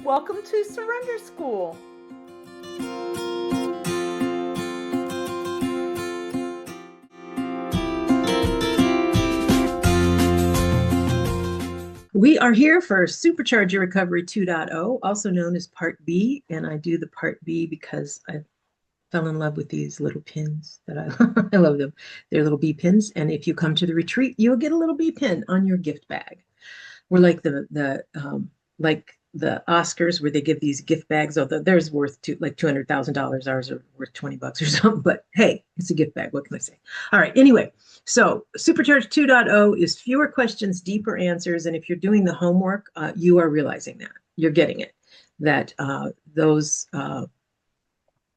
Welcome to Surrender School. We are here for Supercharge Your Recovery 2.0, also known as Part B, and I do the Part B because I fell in love with these little pins that I love them. They're little bee pins, and if you come to the retreat, you'll get a little bee pin on your gift bag. We're like the Oscars where they give these gift bags, although theirs worth like $200,000, ours are worth $20 or something, but hey, it's a gift bag. What can I say? All right, anyway, so Supercharge 2.0 is fewer questions, deeper answers, and if you're doing the homework, you are realizing that. You're getting it, that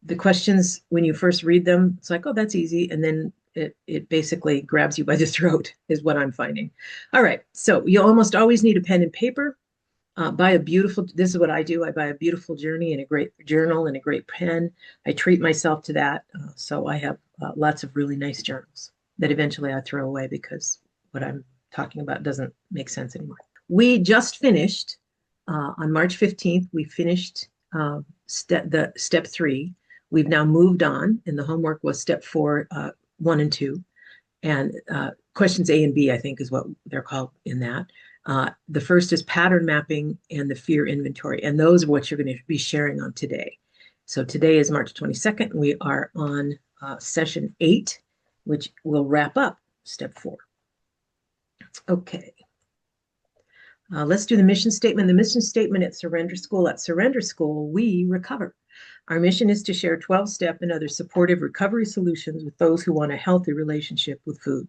the questions, when you first read them, it's like, oh, that's easy, and then it basically grabs you by the throat is what I'm finding. All right, so you almost always need a pen and paper. This is what I do. I buy a beautiful journey and a great journal and a great pen. I treat myself to that. So I have lots of really nice journals that eventually I throw away because what I'm talking about doesn't make sense anymore. We just finished on March 15th. We finished step 3. We've now moved on, and the homework was step 4, 1 and 2. And questions A and B, I think, is what they're called in that. The first is pattern mapping and the fear inventory. And those are what you're going to be sharing on today. So today is March 22nd. We are on session 8, which will wrap up step 4. Okay. Let's do the mission statement. The mission statement at Surrender School. At Surrender School, we recover. Our mission is to share 12-step and other supportive recovery solutions with those who want a healthy relationship with food.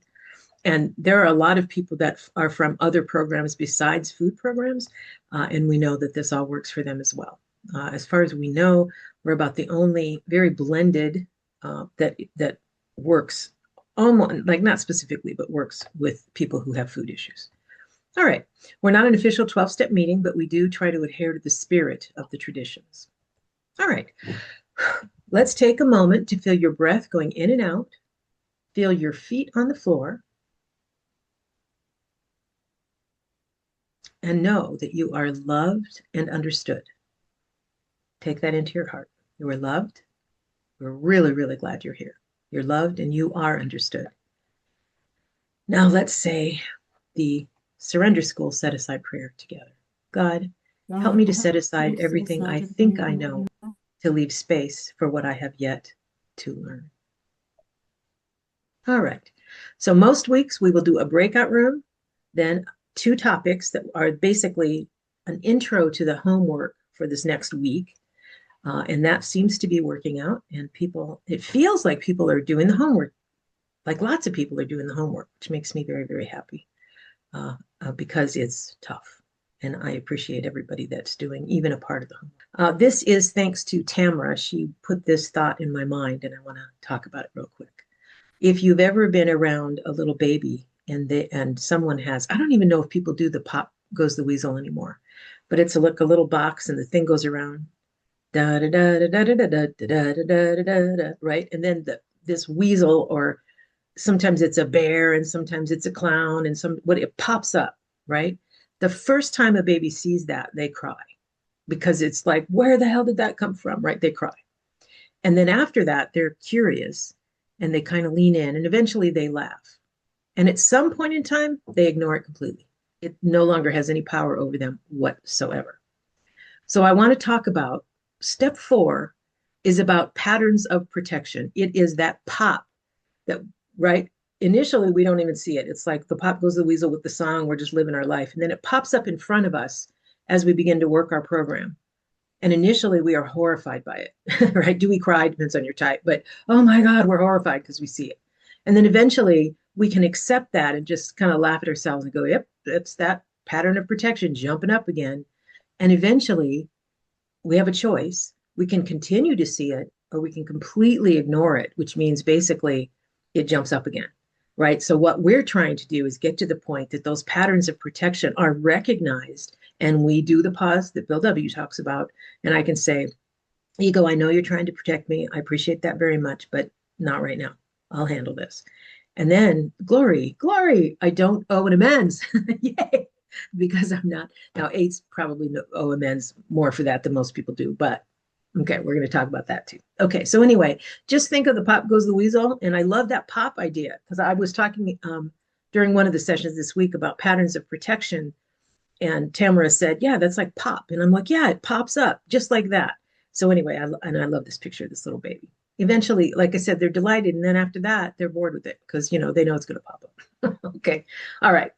And there are a lot of people that are from other programs besides food programs, and we know that this all works for them as well. As far as we know, we're about the only very blended that works almost, like not specifically, but works with people who have food issues. All right, we're not an official 12-step meeting, but we do try to adhere to the spirit of the traditions. All right, let's take a moment to feel your breath going in and out. Feel your feet on the floor. And know that you are loved and understood. Take that into your heart. You are loved. We're really, really glad you're here. You're loved and you are understood. Now let's say the Surrender School set-aside prayer together. God, help me to set aside everything I think I know to leave space for what I have yet to learn. All right. So most weeks we will do a breakout room, then 2 topics that are basically an intro to the homework for this next week. And that seems to be working out. And it feels like people are doing the homework. Like lots of people are doing the homework, which makes me very, very happy because it's tough. And I appreciate everybody that's doing even a part of the homework. This is thanks to Tamara. She put this thought in my mind, and I want to talk about it real quick. If you've ever been around a little baby and someone has, I don't even know if people do the pop goes the weasel anymore, but it's a little box and the thing goes around, da da da da da da da da da da da, right? And then this weasel, or sometimes it's a bear and sometimes it's a clown, and it pops up, right? The first time a baby sees that, they cry because it's like, where the hell did that come from, right? They cry. And then after that, they're curious and they kind of lean in and eventually they laugh. And at some point in time, they ignore it completely. It no longer has any power over them whatsoever. So I want to talk about step 4 is about patterns of protection. It is that pop that, right? Initially, we don't even see it. It's like the pop goes the weasel with the song. We're just living our life. And then it pops up in front of us as we begin to work our program. And initially, we are horrified by it, right? Do we cry? Depends on your type. But, oh my God, we're horrified because we see it. And then eventually, we can accept that and just kind of laugh at ourselves and go, yep, it's that pattern of protection jumping up again. And eventually, we have a choice. We can continue to see it, or we can completely ignore it, which means basically it jumps up again, right? So what we're trying to do is get to the point that those patterns of protection are recognized, and we do the pause that Bill W. talks about. And I can say, ego, I know you're trying to protect me. I appreciate that very much, but not right now. I'll handle this. And then glory, I don't owe an amends. Yay. because I'm not. Now, eight's probably OMN's more for that than most people do, but okay, we're going to talk about that too. Okay, so anyway, just think of the Pop Goes the Weasel. And I love that pop idea because I was talking during one of the sessions this week about patterns of protection. And Tamara said, yeah, that's like pop. And I'm like, yeah, it pops up just like that. So anyway, and I love this picture of this little baby. Eventually, like I said, they're delighted. And then after that, they're bored with it because, they know it's going to pop up. Okay. All right.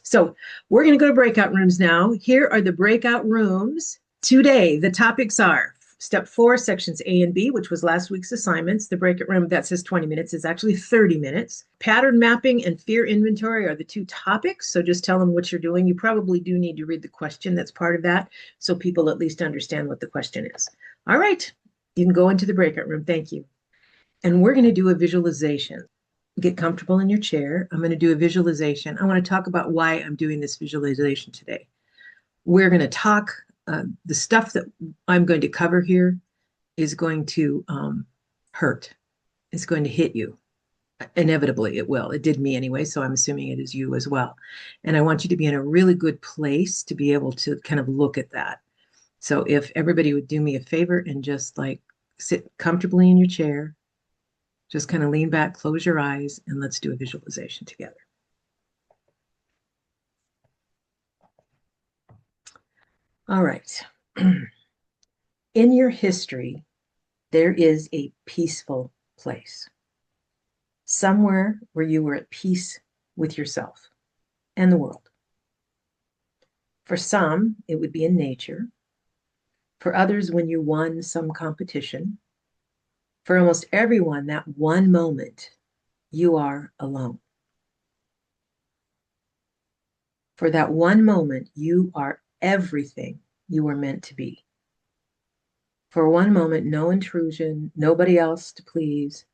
So we're going to go to breakout rooms now. Here are the breakout rooms. Today, the topics are step 4, sections A and B, which was last week's assignments. The breakout room that says 20 minutes is actually 30 minutes. Pattern mapping and fear inventory are the 2 topics. So just tell them what you're doing. You probably do need to read the question that's part of that so people at least understand what the question is. All right, you can go into the breakout room. Thank you. And we're going to do a visualization. Get comfortable in your chair. I'm going to do a visualization. I want to talk about why I'm doing this visualization today. We're going to talk, the stuff that I'm going to cover here is going to hurt. It's going to hit you. Inevitably, it will. It did me anyway, so I'm assuming it is you as well. And I want you to be in a really good place to be able to kind of look at that. So if everybody would do me a favor and just like sit comfortably in your chair, just kind of lean back, close your eyes, and let's do a visualization together. All right. In your history, there is a peaceful place. Somewhere where you were at peace with yourself and the world. For some, it would be in nature. For others, when you won some competition. For almost everyone, that one moment, you are alone. For that one moment, you are everything you were meant to be. For one moment, no intrusion, nobody else to please.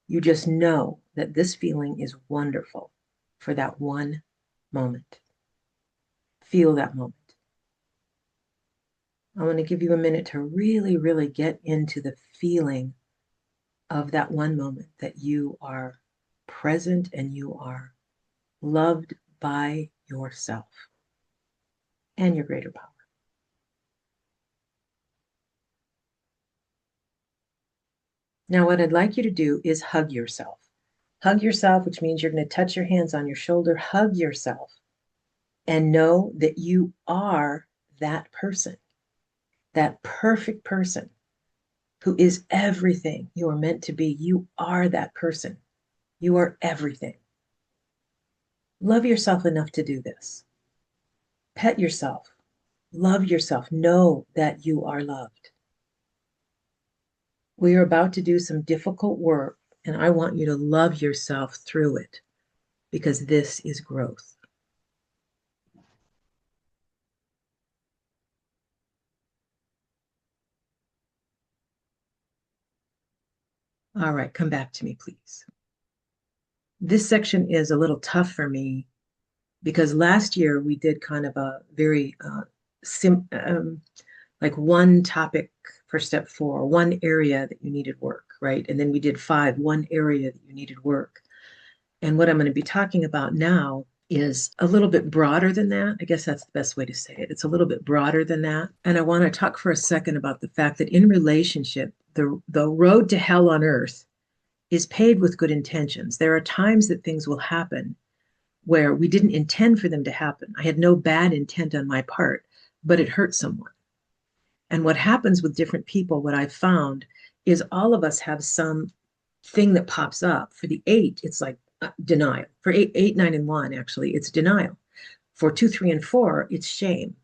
You just know that this feeling is wonderful for that one moment. Feel that moment. I want to give you a minute to really, really get into the feeling of that one moment that you are present and you are loved by yourself and your greater power. Now, what I'd like you to do is hug yourself. Hug yourself, which means you're going to touch your hands on your shoulder. Hug yourself and know that you are that person, that perfect person who is everything you are meant to be. You are that person. You are everything. Love yourself enough to do this. Pet yourself. Love yourself. Know that you are loved. We are about to do some difficult work, and I want you to love yourself through it because this is growth. All right, come back to me, please. This section is a little tough for me because last year we did kind of a very like one topic for step 4, one area that you needed work, right? And then we did 5, one area that you needed work. And what I'm going to be talking about now is a little bit broader than that. I guess that's the best way to say it. It's a little bit broader than that. And I want to talk for a second about the fact that in relationship, the road to hell on earth is paved with good intentions. There are times that things will happen where we didn't intend for them to happen. I had no bad intent on my part, but it hurt someone. And what happens with different people, what I've found is all of us have some thing that pops up. For the 8, it's like denial. For 8, 9, and 1, actually, it's denial. For 2, 3, and 4, it's shame,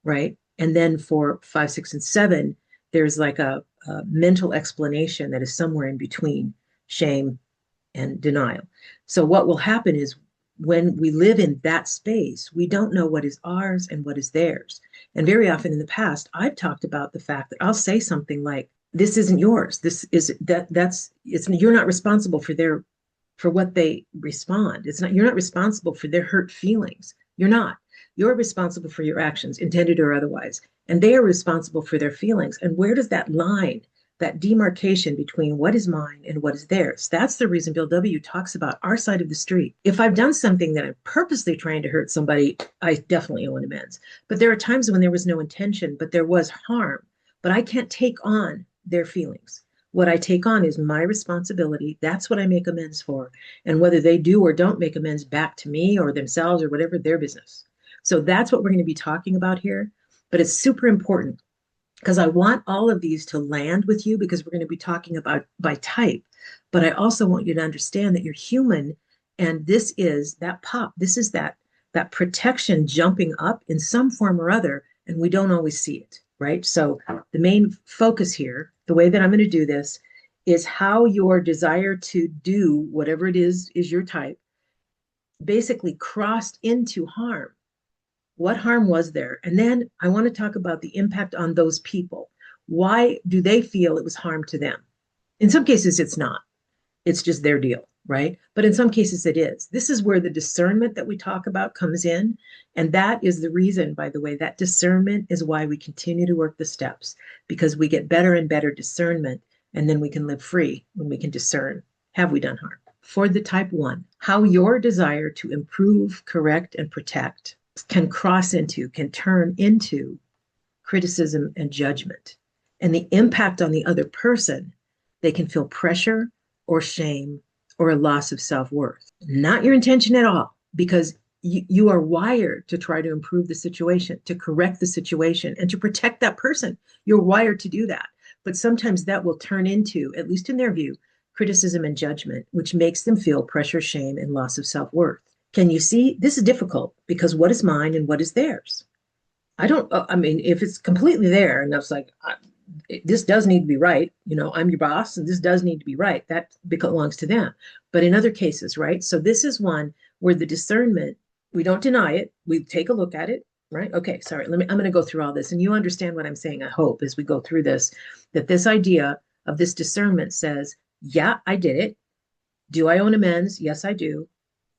right? And then for 5, 6, and 7, there's like a mental explanation that is somewhere in between shame and denial. So what will happen is when we live in that space, we don't know what is ours and what is theirs. And very often in the past, I've talked about the fact that I'll say something like, this isn't yours. This is you're not responsible for what they respond. You're not responsible for their hurt feelings. You're not. You're responsible for your actions, intended or otherwise. And they are responsible for their feelings. And where does that line that demarcation between what is mine and what is theirs. That's the reason Bill W. talks about our side of the street. If I've done something that I'm purposely trying to hurt somebody, I definitely owe an amends. But there are times when there was no intention, but there was harm. But I can't take on their feelings. What I take on is my responsibility. That's what I make amends for. And whether they do or don't make amends back to me or themselves or whatever, their business. So that's what we're going to be talking about here. But it's super important because I want all of these to land with you because we're going to be talking about by type. But I also want you to understand that you're human, and this is that pop. This is that protection jumping up in some form or other, and we don't always see it, right? So the main focus here, the way that I'm going to do this, is how your desire to do whatever it is your type, basically crossed into harm. What harm was there? And then I want to talk about the impact on those people. Why do they feel it was harm to them? In some cases, it's not. It's just their deal, right? But in some cases, it is. This is where the discernment that we talk about comes in. And that is the reason, by the way, that discernment is why we continue to work the steps, because we get better and better discernment. And then we can live free when we can discern, have we done harm? For the type 1, how your desire to improve, correct, and protect can turn into criticism and judgment. And the impact on the other person, they can feel pressure or shame or a loss of self-worth. Not your intention at all, because you are wired to try to improve the situation, to correct the situation, and to protect that person. You're wired to do that. But sometimes that will turn into, at least in their view, criticism and judgment, which makes them feel pressure, shame, and loss of self-worth. Can you see? This is difficult because what is mine and what is theirs? I mean, if it's completely there and that's like, this does need to be right, I'm your boss and this does need to be right, that belongs to them. But in other cases, right? So this is one where the discernment, we don't deny it, we take a look at it, right? Okay, sorry, I'm going to go through all this and you understand what I'm saying, I hope, as we go through this, that this idea of this discernment says, yeah, I did it. Do I owe amends? Yes, I do.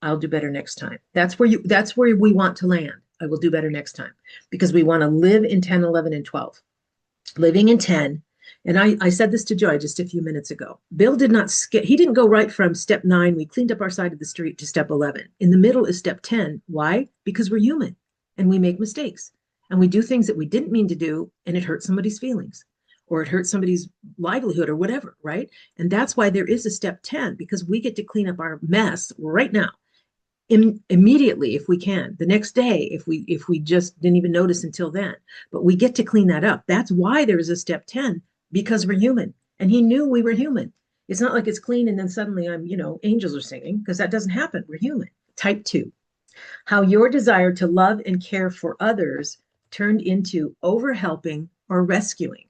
I'll do better next time. That's where we want to land. I will do better next time because we want to live in 10, 11, and 12. Living in 10, and I said this to Joy just a few minutes ago. Bill did not skip. He didn't go right from step 9, we cleaned up our side of the street, to step 11. In the middle is step 10. Why? Because we're human and we make mistakes and we do things that we didn't mean to do, and it hurts somebody's feelings or it hurts somebody's livelihood or whatever, right? And that's why there is a step 10, because we get to clean up our mess right now. Immediately, if we can, the next day, if we just didn't even notice until then, but we get to clean that up. That's why there is a step 10, because we're human, and he knew we were human. It's not like it's clean and then suddenly angels are singing, because that doesn't happen. We're human. Type 2, how your desire to love and care for others turned into overhelping or rescuing.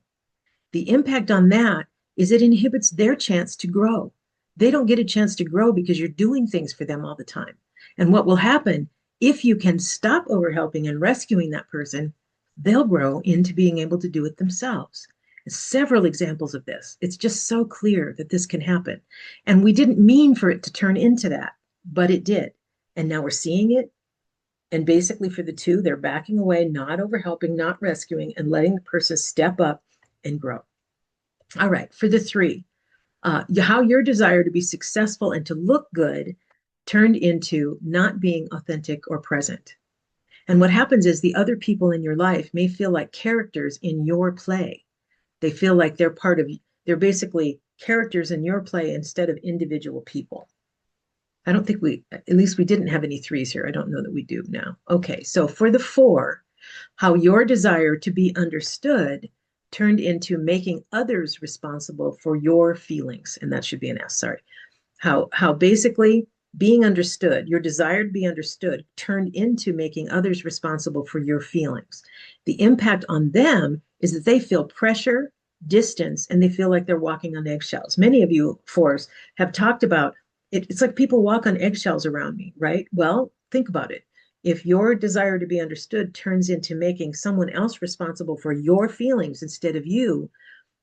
The impact on that is it inhibits their chance to grow. They don't get a chance to grow because you're doing things for them all the time. And what will happen if you can stop overhelping and rescuing that person, they'll grow into being able to do it themselves. Several examples of this. It's just so clear that this can happen. And we didn't mean for it to turn into that, but it did. And now we're seeing it. And basically for the 2, they're backing away, not overhelping, not rescuing, and letting the person step up and grow. All right, for the 3, how your desire to be successful and to look good turned into not being authentic or present. And what happens is the other people in your life may feel like characters in your play. They feel like they're basically characters in your play instead of individual people. I don't think at least we didn't have any 3s here. I don't know that we do now. Okay, so for the 4, how your desire to be understood turned into making others responsible for your feelings. And that should be an S, sorry. How basically being understood, your desire to be understood, turned into making others responsible for your feelings. The impact on them is that they feel pressure, distance, and they feel like they're walking on eggshells. Many of you, Forrest, have talked about it. It's like people walk on eggshells around me, right? Well, think about it. If your desire to be understood turns into making someone else responsible for your feelings instead of you,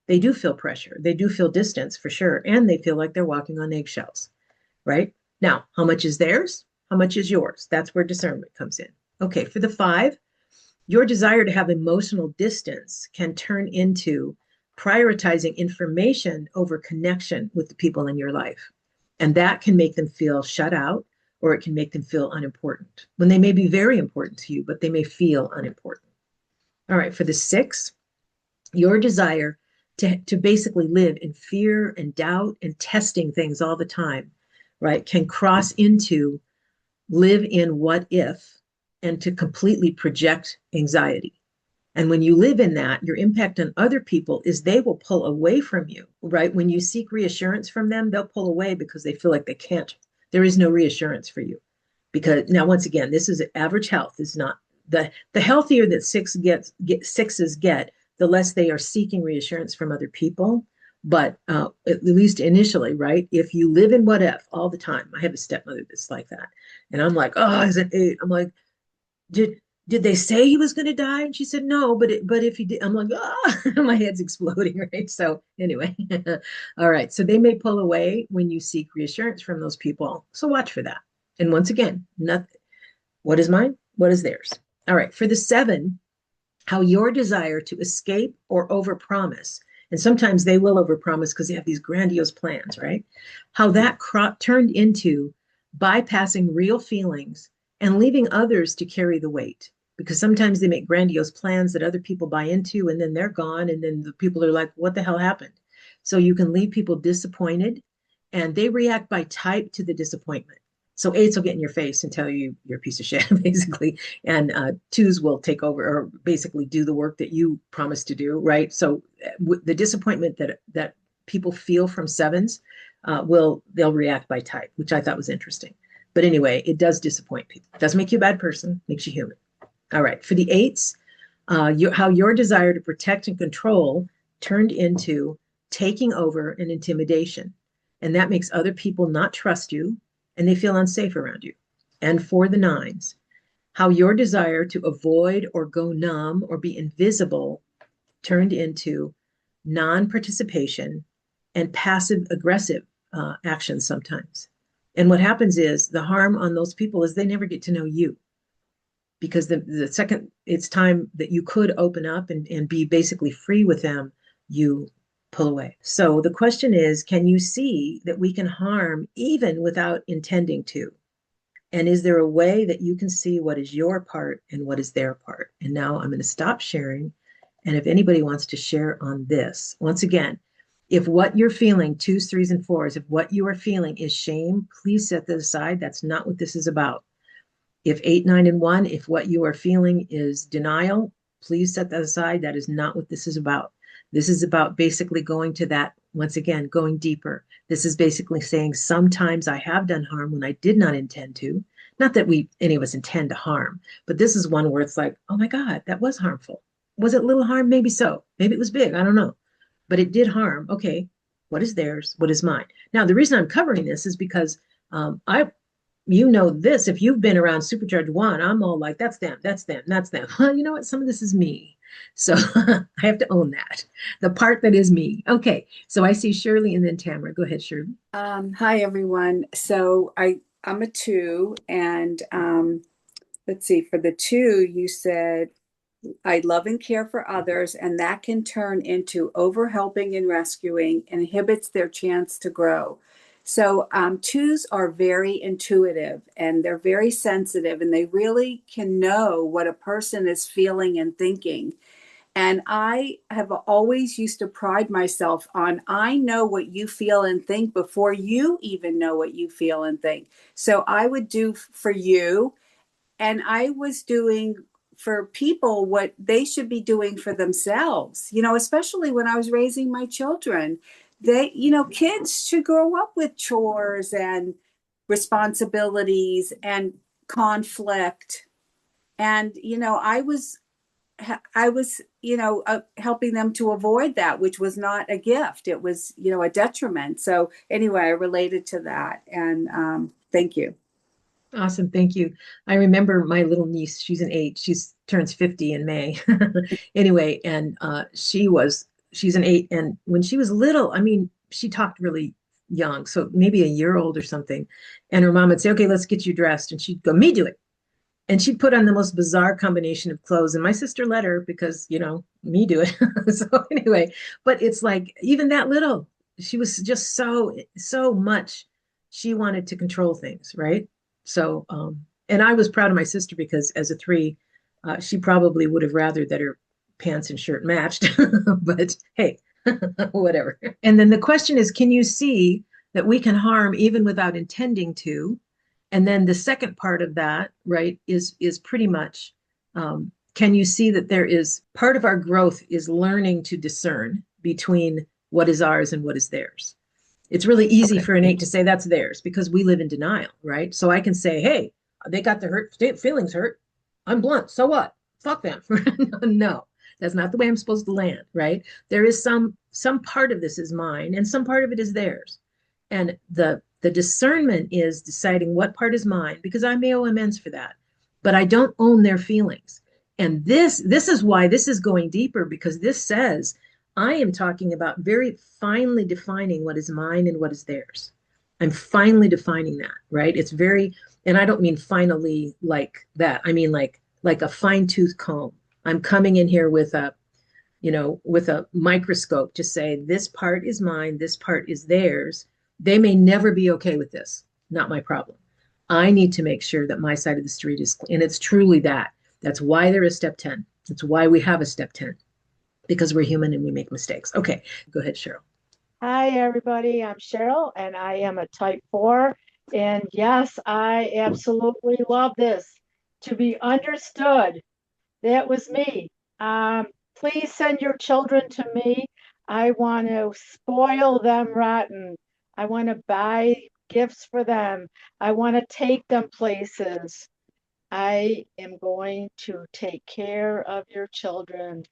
they do feel pressure. They do feel distance for sure. And they feel like they're walking on eggshells, right? Now, how much is theirs? How much is yours? That's where discernment comes in. Okay, for the 5, your desire to have emotional distance can turn into prioritizing information over connection with the people in your life. And that can make them feel shut out, or it can make them feel unimportant when they may be very important to you, but they may feel unimportant. All right, for the 6, your desire to basically live in fear and doubt and testing things all the time, right, can cross into live in what if and to completely project anxiety. And when you live in that, your impact on other people is they will pull away from you, right? When you seek reassurance from them, they'll pull away because they feel like they can't. There is no reassurance for you. Because now, once again, this is average health. Is not the healthier that sixes get, the less they are seeking reassurance from other people. But at least initially, right? If you live in what if all the time, I have a stepmother that's like that, and I'm like, oh, is it 8? I'm like, did they say he was going to die? And she said, no, but if he did, I'm like, ah, my head's exploding, right? So anyway, all right. So they may pull away when you seek reassurance from those people. So watch for that. And once again, nothing. What is mine? What is theirs? All right. For the 7, how your desire to escape or overpromise, and sometimes they will overpromise because they have these grandiose plans, right? How that turned into bypassing real feelings and leaving others to carry the weight. Because sometimes they make grandiose plans that other people buy into, and then they're gone, and then the people are like, what the hell happened? So you can leave people disappointed, and they react by type to the disappointment. So 8s will get in your face and tell you you're a piece of shit, basically. And 2s will take over or basically do the work that you promised to do, right? So the disappointment that people feel from 7s, they'll react by type, which I thought was interesting. But anyway, it does disappoint people. It doesn't make you a bad person, makes you human. All right, for the 8s, how your desire to protect and control turned into taking over and intimidation. And that makes other people not trust you, and they feel unsafe around you. And for the 9s, how your desire to avoid or go numb or be invisible turned into non-participation and passive-aggressive actions sometimes. And what happens is the harm on those people is they never get to know you. Because the second it's time that you could open up and be basically free with them, you pull away. So the question is, can you see that we can harm even without intending to? And is there a way that you can see what is your part and what is their part? And now I'm going to stop sharing. And if anybody wants to share on this, once again, if what you're feeling, 2s, 3s, and 4s, if what you are feeling is shame, please set that aside. That's not what this is about. If 8, 9, and 1, if what you are feeling is denial, please set that aside. That is not what this is about. This is about basically going to that, once again, going deeper. This is basically saying sometimes I have done harm when I did not intend to. Not that any of us intend to harm, but this is one where it's like, oh my God, that was harmful. Was it little harm? Maybe so. Maybe it was big. I don't know. But it did harm. Okay, what is theirs? What is mine? Now, the reason I'm covering this is because this, if you've been around Supercharge 1, I'm all like, that's them, that's them, that's them. Well, you know what? Some of this is me. So I have to own that, the part that is me. Okay, so I see Shirley and then Tamara. Go ahead, Shirley. Hi, everyone. So I'm a 2, and let's see, for the 2, you said, I love and care for others, and that can turn into overhelping and rescuing, inhibits their chance to grow. So 2s are very intuitive, and they're very sensitive, and they really can know what a person is feeling and thinking. And I have always used to pride myself on, I know what you feel and think before you even know what you feel and think. So I would do for you, and I was doing for people what they should be doing for themselves, especially when I was raising my children. Kids should grow up with chores and responsibilities and conflict. And, I was, helping them to avoid that, which was not a gift. It was, a detriment. So anyway, I related to that. And thank you. Awesome. Thank you. I remember my little niece, she's an 8. She turns 50 in May. Anyway, and she's an 8. And when she was little, I mean, she talked really young, so maybe a year old or something. And her mom would say, okay, let's get you dressed. And she'd go, me do it. And she'd put on the most bizarre combination of clothes. And my sister let her because, me do it. So anyway, but it's like even that little, she was just so much. She wanted to control things, right? So, and I was proud of my sister because as a three, she probably would have rather that her pants and shirt matched. But hey, whatever. And then the question is, can you see that we can harm even without intending to? And then the second part of that, right, is pretty much, can you see that there is part of our growth is learning to discern between what is ours and what is theirs. It's really easy for an eight to say that's theirs because we live in denial, right? So I can say, hey, they got their feelings hurt. I'm blunt. So what? Fuck them. No, that's not the way I'm supposed to land, right? There is some part of this is mine and some part of it is theirs. And the discernment is deciding what part is mine because I may owe amends for that, but I don't own their feelings. And this is why this is going deeper because this says I am talking about very finely defining what is mine and what is theirs. I'm finally defining that, right? It's very, and I don't mean finally like that. I mean like a fine-tooth comb. I'm coming in here with a, with a microscope to say this part is mine, this part is theirs. They may never be okay with this. Not my problem. I need to make sure that my side of the street is, and it's truly that. That's why there is step 10. That's why we have a step 10, because we're human and we make mistakes. Okay, go ahead, Cheryl. Hi, everybody. I'm Cheryl, and I am a type 4. And yes, I absolutely love this. To be understood. That was me. Please send your children to me. I want to spoil them rotten. I want to buy gifts for them. I want to take them places. I am going to take care of your children.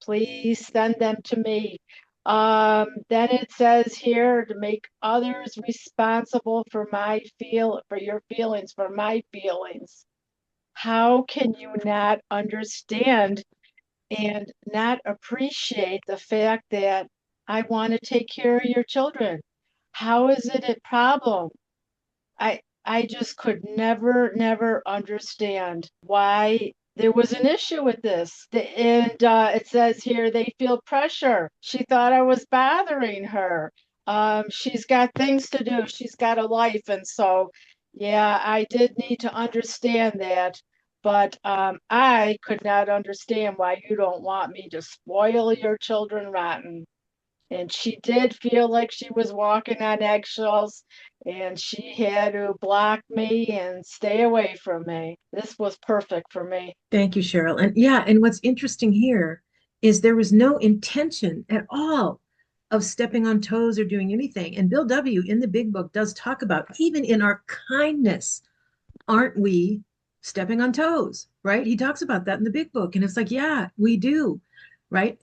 Please send them to me. Then it says here to make others responsible for for your feelings, for my feelings. How can you not understand and not appreciate the fact that I want to take care of your children? How is it a problem? I just could never understand why there was an issue with this. And it says here they feel pressure. She thought I was bothering her. She's got things to do. She's got a life, and so yeah, I did need to understand that. But I could not understand why you don't want me to spoil your children rotten. And she did feel like she was walking on eggshells and she had to block me and stay away from me. This was perfect for me. Thank you, Cheryl. And yeah, and what's interesting here is there was no intention at all of stepping on toes or doing anything. And Bill W. in the big book does talk about even in our kindness, aren't we stepping on toes, right? He talks about that in the big book. And it's like, yeah, we do, right?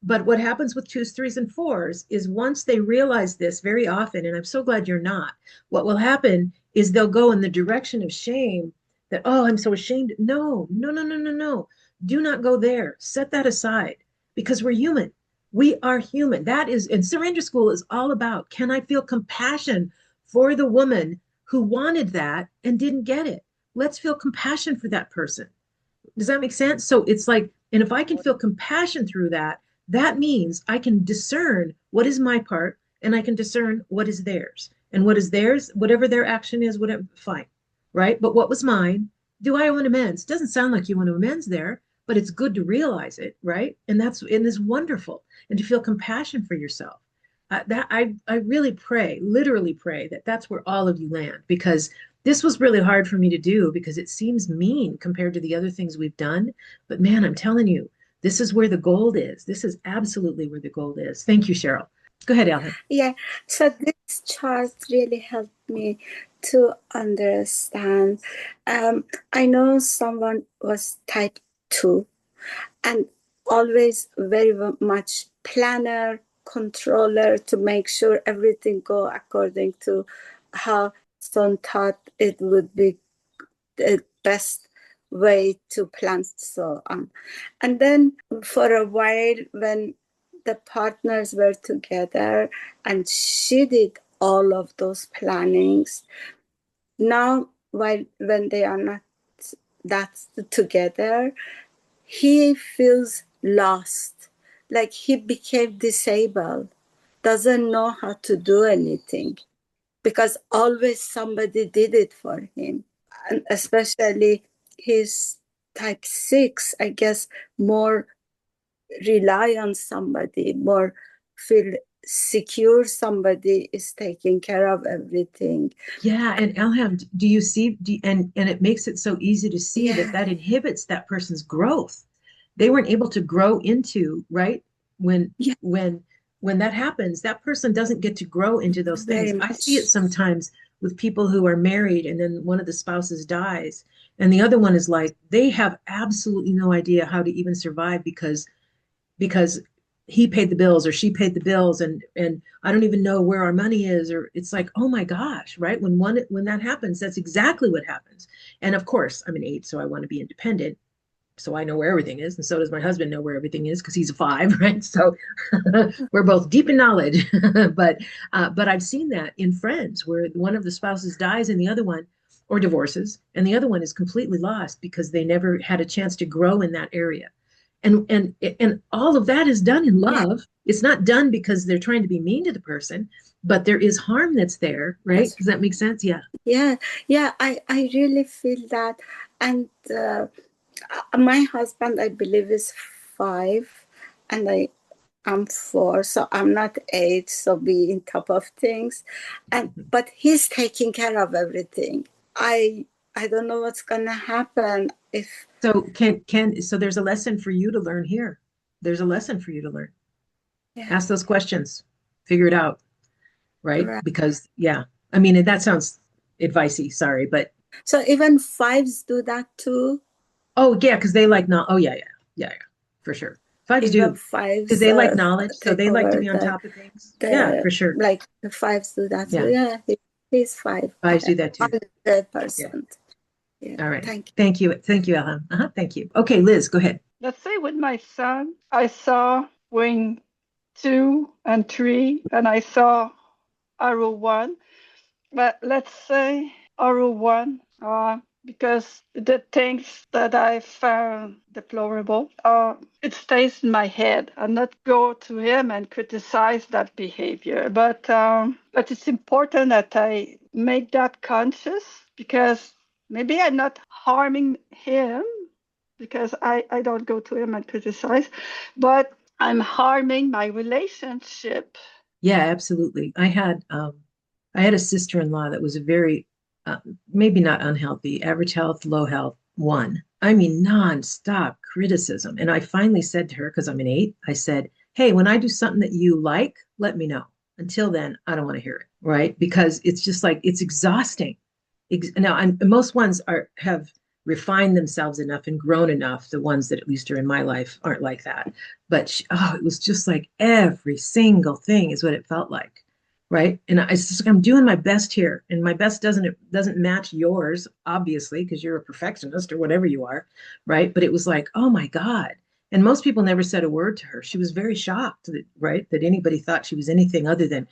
But what happens with twos, threes, and fours is once they realize this very often, and I'm so glad you're not, what will happen is they'll go in the direction of shame that, oh, I'm so ashamed. No, no, no, no, no, no. Do not go there. Set that aside because we're human. We are human. That is, and surrender school is all about, can I feel compassion for the woman who wanted that and didn't get it? Let's feel compassion for that person. Does that make sense? So it's like, and if I can feel compassion through that, that means I can discern what is my part and I can discern what is theirs. And what is theirs, whatever their action is, whatever, fine, right? But what was mine? Do I owe an amends? Doesn't sound like you want to amends there, but it's good to realize it, right? And it's wonderful, and to feel compassion for yourself. I really pray, literally pray that that's where all of you land, because this was really hard for me to do because it seems mean compared to the other things we've done. But man, I'm telling you, this is where the gold is. This is absolutely where the gold is. Thank you, Cheryl. Go ahead, Ellen. Yeah, so this chart really helped me to understand. I know someone was type 2 and always very much planner, controller to make sure everything go according to how son thought it would be the best way to plan, so on. And then for a while when the partners were together and she did all of those plannings, now when they are not that together, he feels lost like he became disabled, doesn't know how to do anything because always somebody did it for him. And especially his type 6, I guess, more rely on somebody, more feel secure somebody is taking care of everything. Yeah, and Elham, do you see, and it makes it so easy to see that Yeah, that inhibits that person's growth. They weren't able to grow into, right? When yeah, when when that happens, that person doesn't get to grow into those very things. I see it much. sometimes with people who are married and then one of the spouses dies and the other one is like they have absolutely no idea how to even survive because he paid the bills or she paid the bills and I don't even know where our money is or it's like oh my gosh, right? When that happens, that's exactly what happens. And of course I'm an 8, so I want to be independent, so I know where everything is, and so does my husband know where everything is because he's a 5, right? So we're both deep in knowledge. But I've seen that in friends where one of the spouses dies and the other one, or divorces, and the other one is completely lost because they never had a chance to grow in that area. And all of that is done in Yeah, love. It's not done because they're trying to be mean to the person, but there is harm that's there, right? that's Does that make sense? Yeah. yeah, yeah. I really feel that, and my husband, I believe, is 5, and I'm 4, so I'm not 8. So be in top of things, and but he's taking care of everything. I don't know what's gonna happen if. So so there's a lesson for you to learn here. There's a lesson for you to learn. Yeah, Ask those questions, figure it out, right? right. Because yeah, I mean that sounds advicey, sorry, but So even 5s do that too. oh yeah, because they like not oh yeah, for sure. Fives Even do because 5s they like knowledge, so take they like to over be on top of things. Yeah, the for sure. like the 5s do that too. Yeah, Yeah, he's 5. fives do that too. Yeah. 100%. Yeah, All right. thank Thank you, Ellen. Thank you. Okay, Liz, go ahead. Let's say with my son, I saw wing 2 and 3, and I saw arrow 1. But let's say arrow 1, because the things that I found deplorable, it stays in my head. I not go to him and criticize that behavior, but it's important that I make that conscious because maybe I'm not harming him because I don't go to him and criticize, but I'm harming my relationship. Yeah, absolutely. I had a sister-in-law that was a very uh, maybe not unhealthy, average health, low health, 1. I mean, nonstop criticism. And I finally said to her, because I'm an 8, I said, hey, when I do something that you like, let me know. Until then, I don't want to hear it, right? Because it's just like it's exhausting. Now, and most ones have refined themselves enough and grown enough. The ones that at least are in my life aren't like that. But oh, it was just like every single thing is what it felt like, right? And it's just like I'm doing my best here, and my best doesn't match yours, obviously, because you're a perfectionist or whatever you are, right? But it was like, oh my God. And most people never said a word to her. She was very shocked that, right, that anybody thought she was anything other than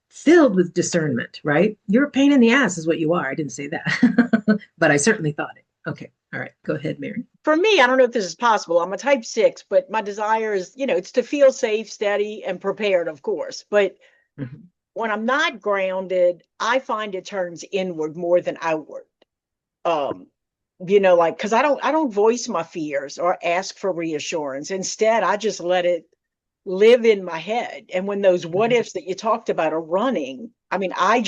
filled with discernment, right? You're a pain in the ass, is what you are. I didn't say that, but I certainly thought it. Okay. All right. Go ahead, Mary. For me, I don't know if this is possible. I'm a type 6, but my desire is, it's to feel safe, steady, and prepared, of course. But Mhm. when I'm not grounded, I find it turns inward more than outward. Um, like because I don't voice my fears or ask for reassurance. Instead, I just let it live in my head. And when those what Mhm. ifs that you talked about are running, I mean, I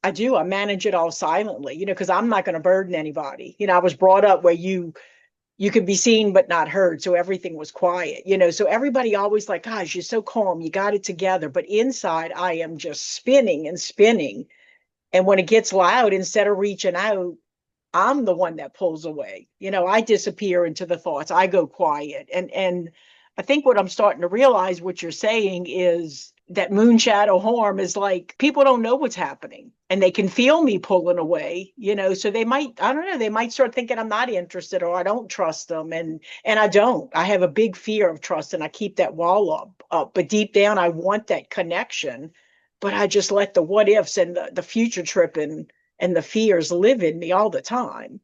manage it all silently, because I'm not going to burden anybody. I was brought up where you could be seen but not heard, so everything was quiet, so everybody always like, gosh, you're so calm, you got it together, but inside I am just spinning and spinning. And when it gets loud, instead of reaching out, I'm the one that pulls away. I disappear into the thoughts. I go quiet. And I think what I'm starting to realize what you're saying is that moon shadow harm is like people don't know what's happening and they can feel me pulling away, so they might, I don't know, they might start thinking I'm not interested or I don't trust them. And I don't. I have a big fear of trust and I keep that wall up. But deep down I want that connection. But I just let the what ifs and the future tripping and the fears live in me all the time.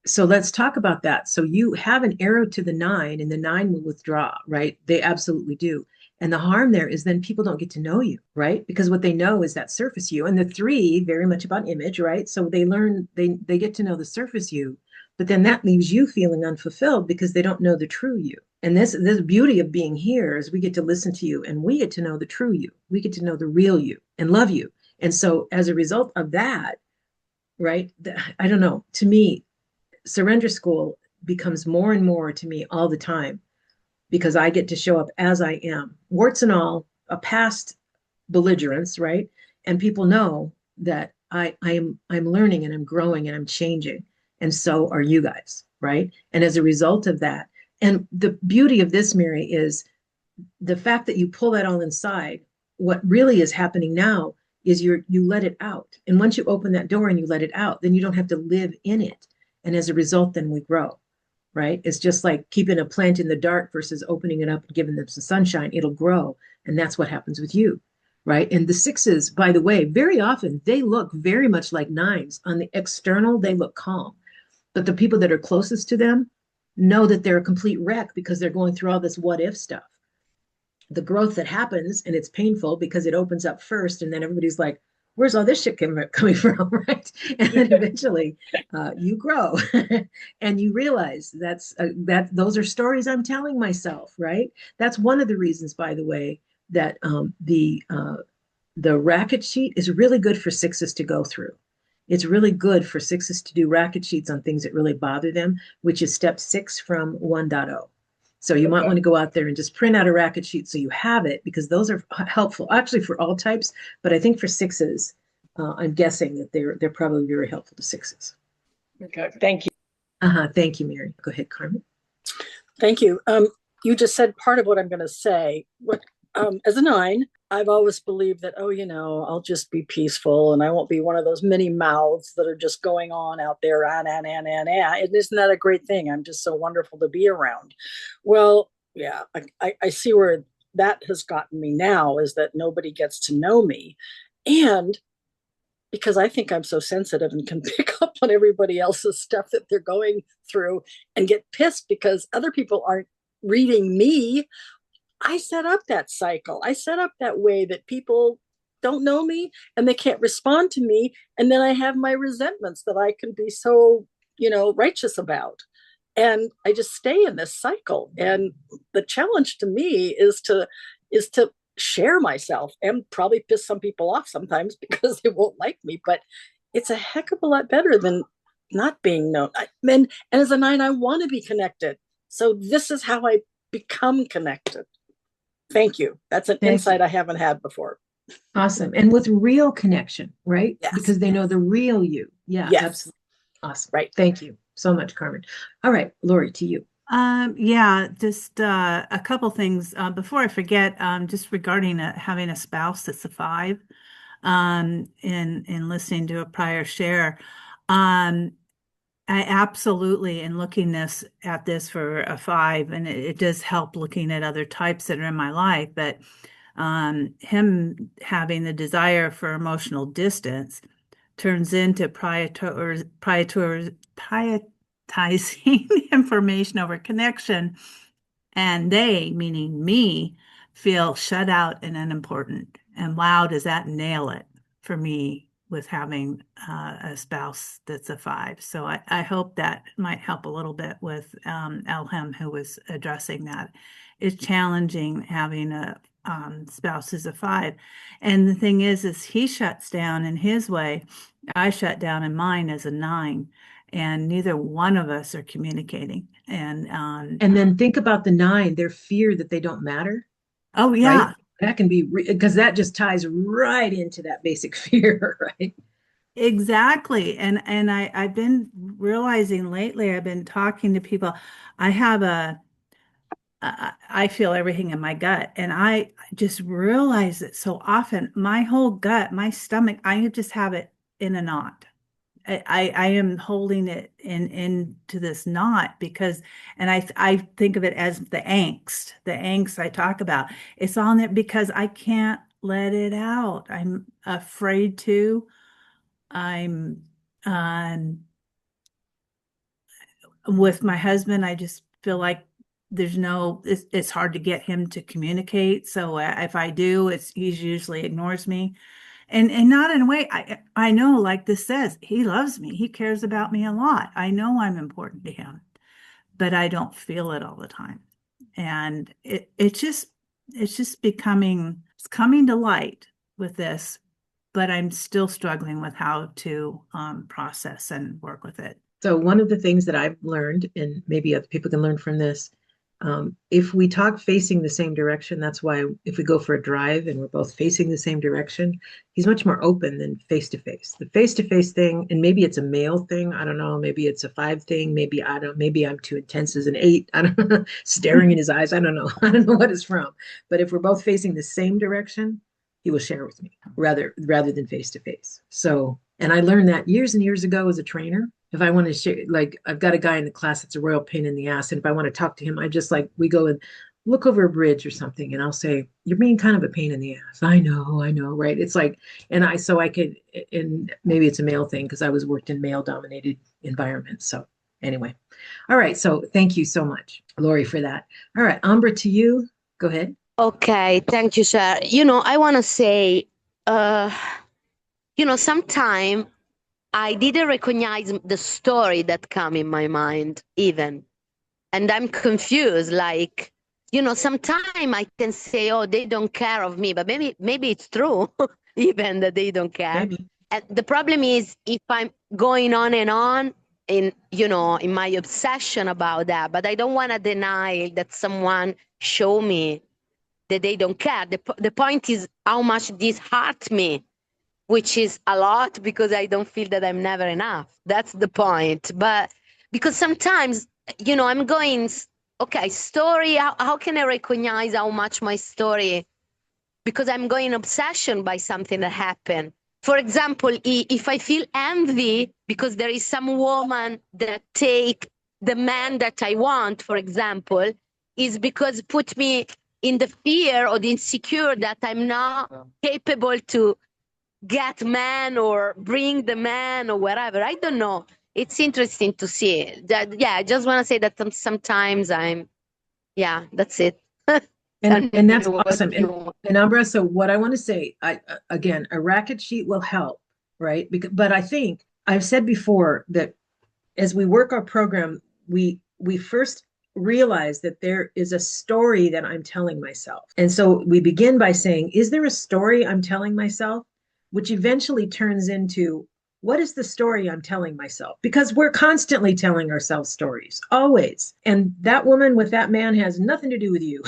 So let's talk about that. So you have an arrow to the 9, and the 9 will withdraw, right? They absolutely do. And the harm there is then people don't get to know you, right? Because what they know is that surface you. And the 3, very much about image, right? So they learn, they get to know the surface you, but then that leaves you feeling unfulfilled because they don't know the true you. And this beauty of being here is we get to listen to you and we get to know the true you. We get to know the real you and love you. And so as a result of that, right? I don't know, to me, surrender school becomes more and more to me all the time because I get to show up as I am, warts and all, a past belligerence, right? And people know that I'm learning and I'm growing and I'm changing, and so are you guys, right? And as a result of that, and the beauty of this, Mary, is the fact that you pull that all inside. What really is happening now is you let it out, and once you open that door and you let it out, then you don't have to live in it, and as a result, then we grow, right? It's just like keeping a plant in the dark versus opening it up and giving them some sunshine. It'll grow, and that's what happens with you, right? And the 6s, by the way, very often they look very much like 9s. On the external, they look calm, but the people that are closest to them know that they're a complete wreck because they're going through all this what if stuff. The growth that happens, and it's painful because it opens up first, and then everybody's like, where's all this shit coming from, right? And then eventually you grow and you realize that those are stories I'm telling myself, right? That's one of the reasons, by the way, that the racket sheet is really good for 6s to go through. It's really good for 6s to do racket sheets on things that really bother them, which is step 6 from 1.0. So you might want to go out there and just print out a racket sheet so you have it, because those are helpful actually for all types. But I think for 6s, I'm guessing that they're probably very helpful to 6s. Okay, thank you. Thank you, Mary. Go ahead, Carmen. Thank you. You just said part of what I'm going to say. As a 9, I've always believed that, I'll just be peaceful and I won't be one of those many mouths that are just going on out there. And isn't that a great thing? I'm just so wonderful to be around. Well, yeah, I see where that has gotten me now, is that nobody gets to know me. And because I think I'm so sensitive and can pick up on everybody else's stuff that they're going through and get pissed because other people aren't reading me. I set up that cycle. I set up that way that people don't know me and they can't respond to me. And then I have my resentments that I can be so, righteous about. And I just stay in this cycle. And the challenge to me is to share myself and probably piss some people off sometimes because they won't like me. But it's a heck of a lot better than not being known. And as a 9, I want to be connected. So this is how I become connected. Thank you. That's an insight I haven't had before. Awesome. And with real connection, right? Yes. Because they know the real you. Yeah, yes. Absolutely. Awesome. Right. Thank you so much, Carmen. All right, Lori, to you. Just a couple things before I forget, just regarding having a spouse that's a 5, in listening to a prior share. I absolutely, in looking at this for a 5, and it does help looking at other types that are in my life, but him having the desire for emotional distance turns into prioritizing information over connection, and they, meaning me, feel shut out and unimportant. And wow, does that nail it for me with having a spouse that's a 5. So I hope that might help a little bit with Elham, who was addressing that. It's challenging having a spouse who's a 5. And the thing is he shuts down in his way. I shut down in mine as a 9. And neither one of us are communicating. And then think about the 9, their fear that they don't matter. Oh, yeah. Right? That can be, because that just ties right into that basic fear, right? Exactly. And I've been realizing lately, I've been talking to people, I feel everything in my gut. And I just realize that so often my whole gut, my stomach, I just have it in a knot. I am holding it into this knot because, and I think of it as the angst I talk about. It's on there because I can't let it out. I'm afraid to. I'm With my husband, I just feel like it's hard to get him to communicate. So if I do, he usually ignores me. And not in a way, I know, like this says, he loves me. He cares about me a lot. I know I'm important to him, but I don't feel it all the time. And it's just it's coming to light with this, but I'm still struggling with how to process and work with it. So one of the things that I've learned, and maybe other people can learn from this, if we talk facing the same direction, that's why if we go for a drive and we're both facing the same direction, he's much more open than face to face. The face to face thing, and maybe it's a male thing, I don't know, maybe it's a 5 thing, maybe maybe I'm too intense as an 8, I don't know, staring in his eyes, I don't know, I don't know what it's from. But if we're both facing the same direction, he will share with me rather than face to face. So, and I learned that years and years ago as a trainer. If I want to share, like I've got a guy in the class that's a royal pain in the ass, and if I want to talk to him, I just like we go and look over a bridge or something, and I'll say, "You're being kind of a pain in the ass." I know, right? It's like, and I could, and maybe it's a male thing because I was worked in male dominated environments. So anyway, all right. So thank you so much, Lori, for that. All right, Ambra, to you. Go ahead. Okay, thank you, sir. I want to say, sometimes I didn't recognize the story that come in my mind even. And I'm confused, like, sometimes I can say, oh, they don't care of me, but maybe it's true, even that they don't care. Maybe. And the problem is if I'm going on and on in my obsession about that, but I don't want to deny that someone show me that they don't care. The point is how much this hurt me, which is a lot because I don't feel that I'm never enough. That's the point. But because sometimes, I'm going, okay, story, how can I recognize how much my story, because I'm going obsession by something that happened. For example, if I feel envy because there is some woman that take the man that I want, for example, is because put me in the fear or the insecure that I'm not capable to get man or bring the man or whatever. I don't know. It's interesting to see that. Yeah, I just want to say that sometimes that's it. And that's awesome. And Ambra, so what I want to say, again, a racket sheet will help, right? But I think I've said before that as we work our program, we first realize that there is a story that I'm telling myself. And so we begin by saying, is there a story I'm telling myself? Which eventually turns into, what is the story I'm telling myself? Because we're constantly telling ourselves stories, always. And that woman with that man has nothing to do with you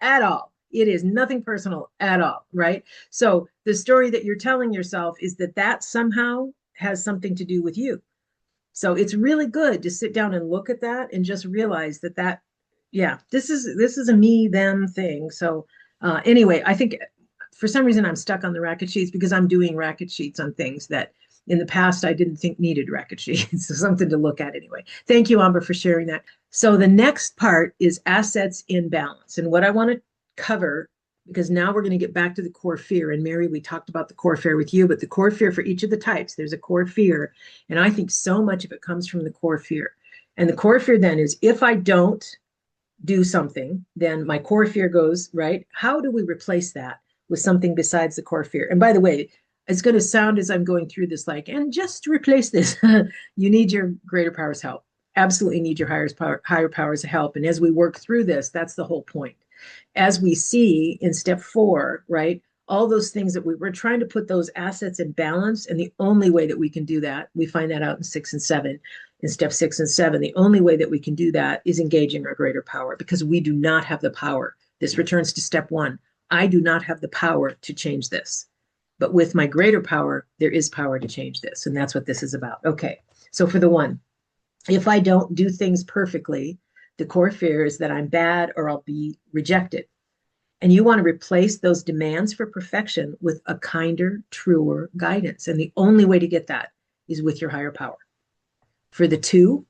at all. It is nothing personal at all, right? So the story that you're telling yourself is that somehow has something to do with you. So it's really good to sit down and look at that and just realize that this is a me them thing. So anyway, I think for some reason I'm stuck on the racket sheets because I'm doing racket sheets on things that in the past I didn't think needed racket sheets. So something to look at anyway. Thank you, Amber, for sharing that. So the next part is assets in balance. And what I want to cover, because now we're going to get back to the core fear. And Mary, we talked about the core fear with you, but the core fear for each of the types, there's a core fear. And I think so much of it comes from the core fear. And the core fear then is, if I don't do something, then my core fear goes, right? How do we replace that with something besides the core fear? And by the way, it's going to sound as I'm going through this like, and just to replace this, you need your greater powers help. Absolutely need your higher powers help. And as we work through this, that's the whole point. As we see in step 4, right, all those things that we're trying to put those assets in balance. And the only way that we can do that, we find that out in 6 and 7, in step 6 and 7, the only way that we can do that is engaging our greater power, because we do not have the power. This returns to step 1. I do not have the power to change this. But with my greater power, there is power to change this. And that's what this is about. Okay. So for the 1, if I don't do things perfectly, the core fear is that I'm bad or I'll be rejected. And you want to replace those demands for perfection with a kinder, truer guidance. And the only way to get that is with your higher power. For the 2,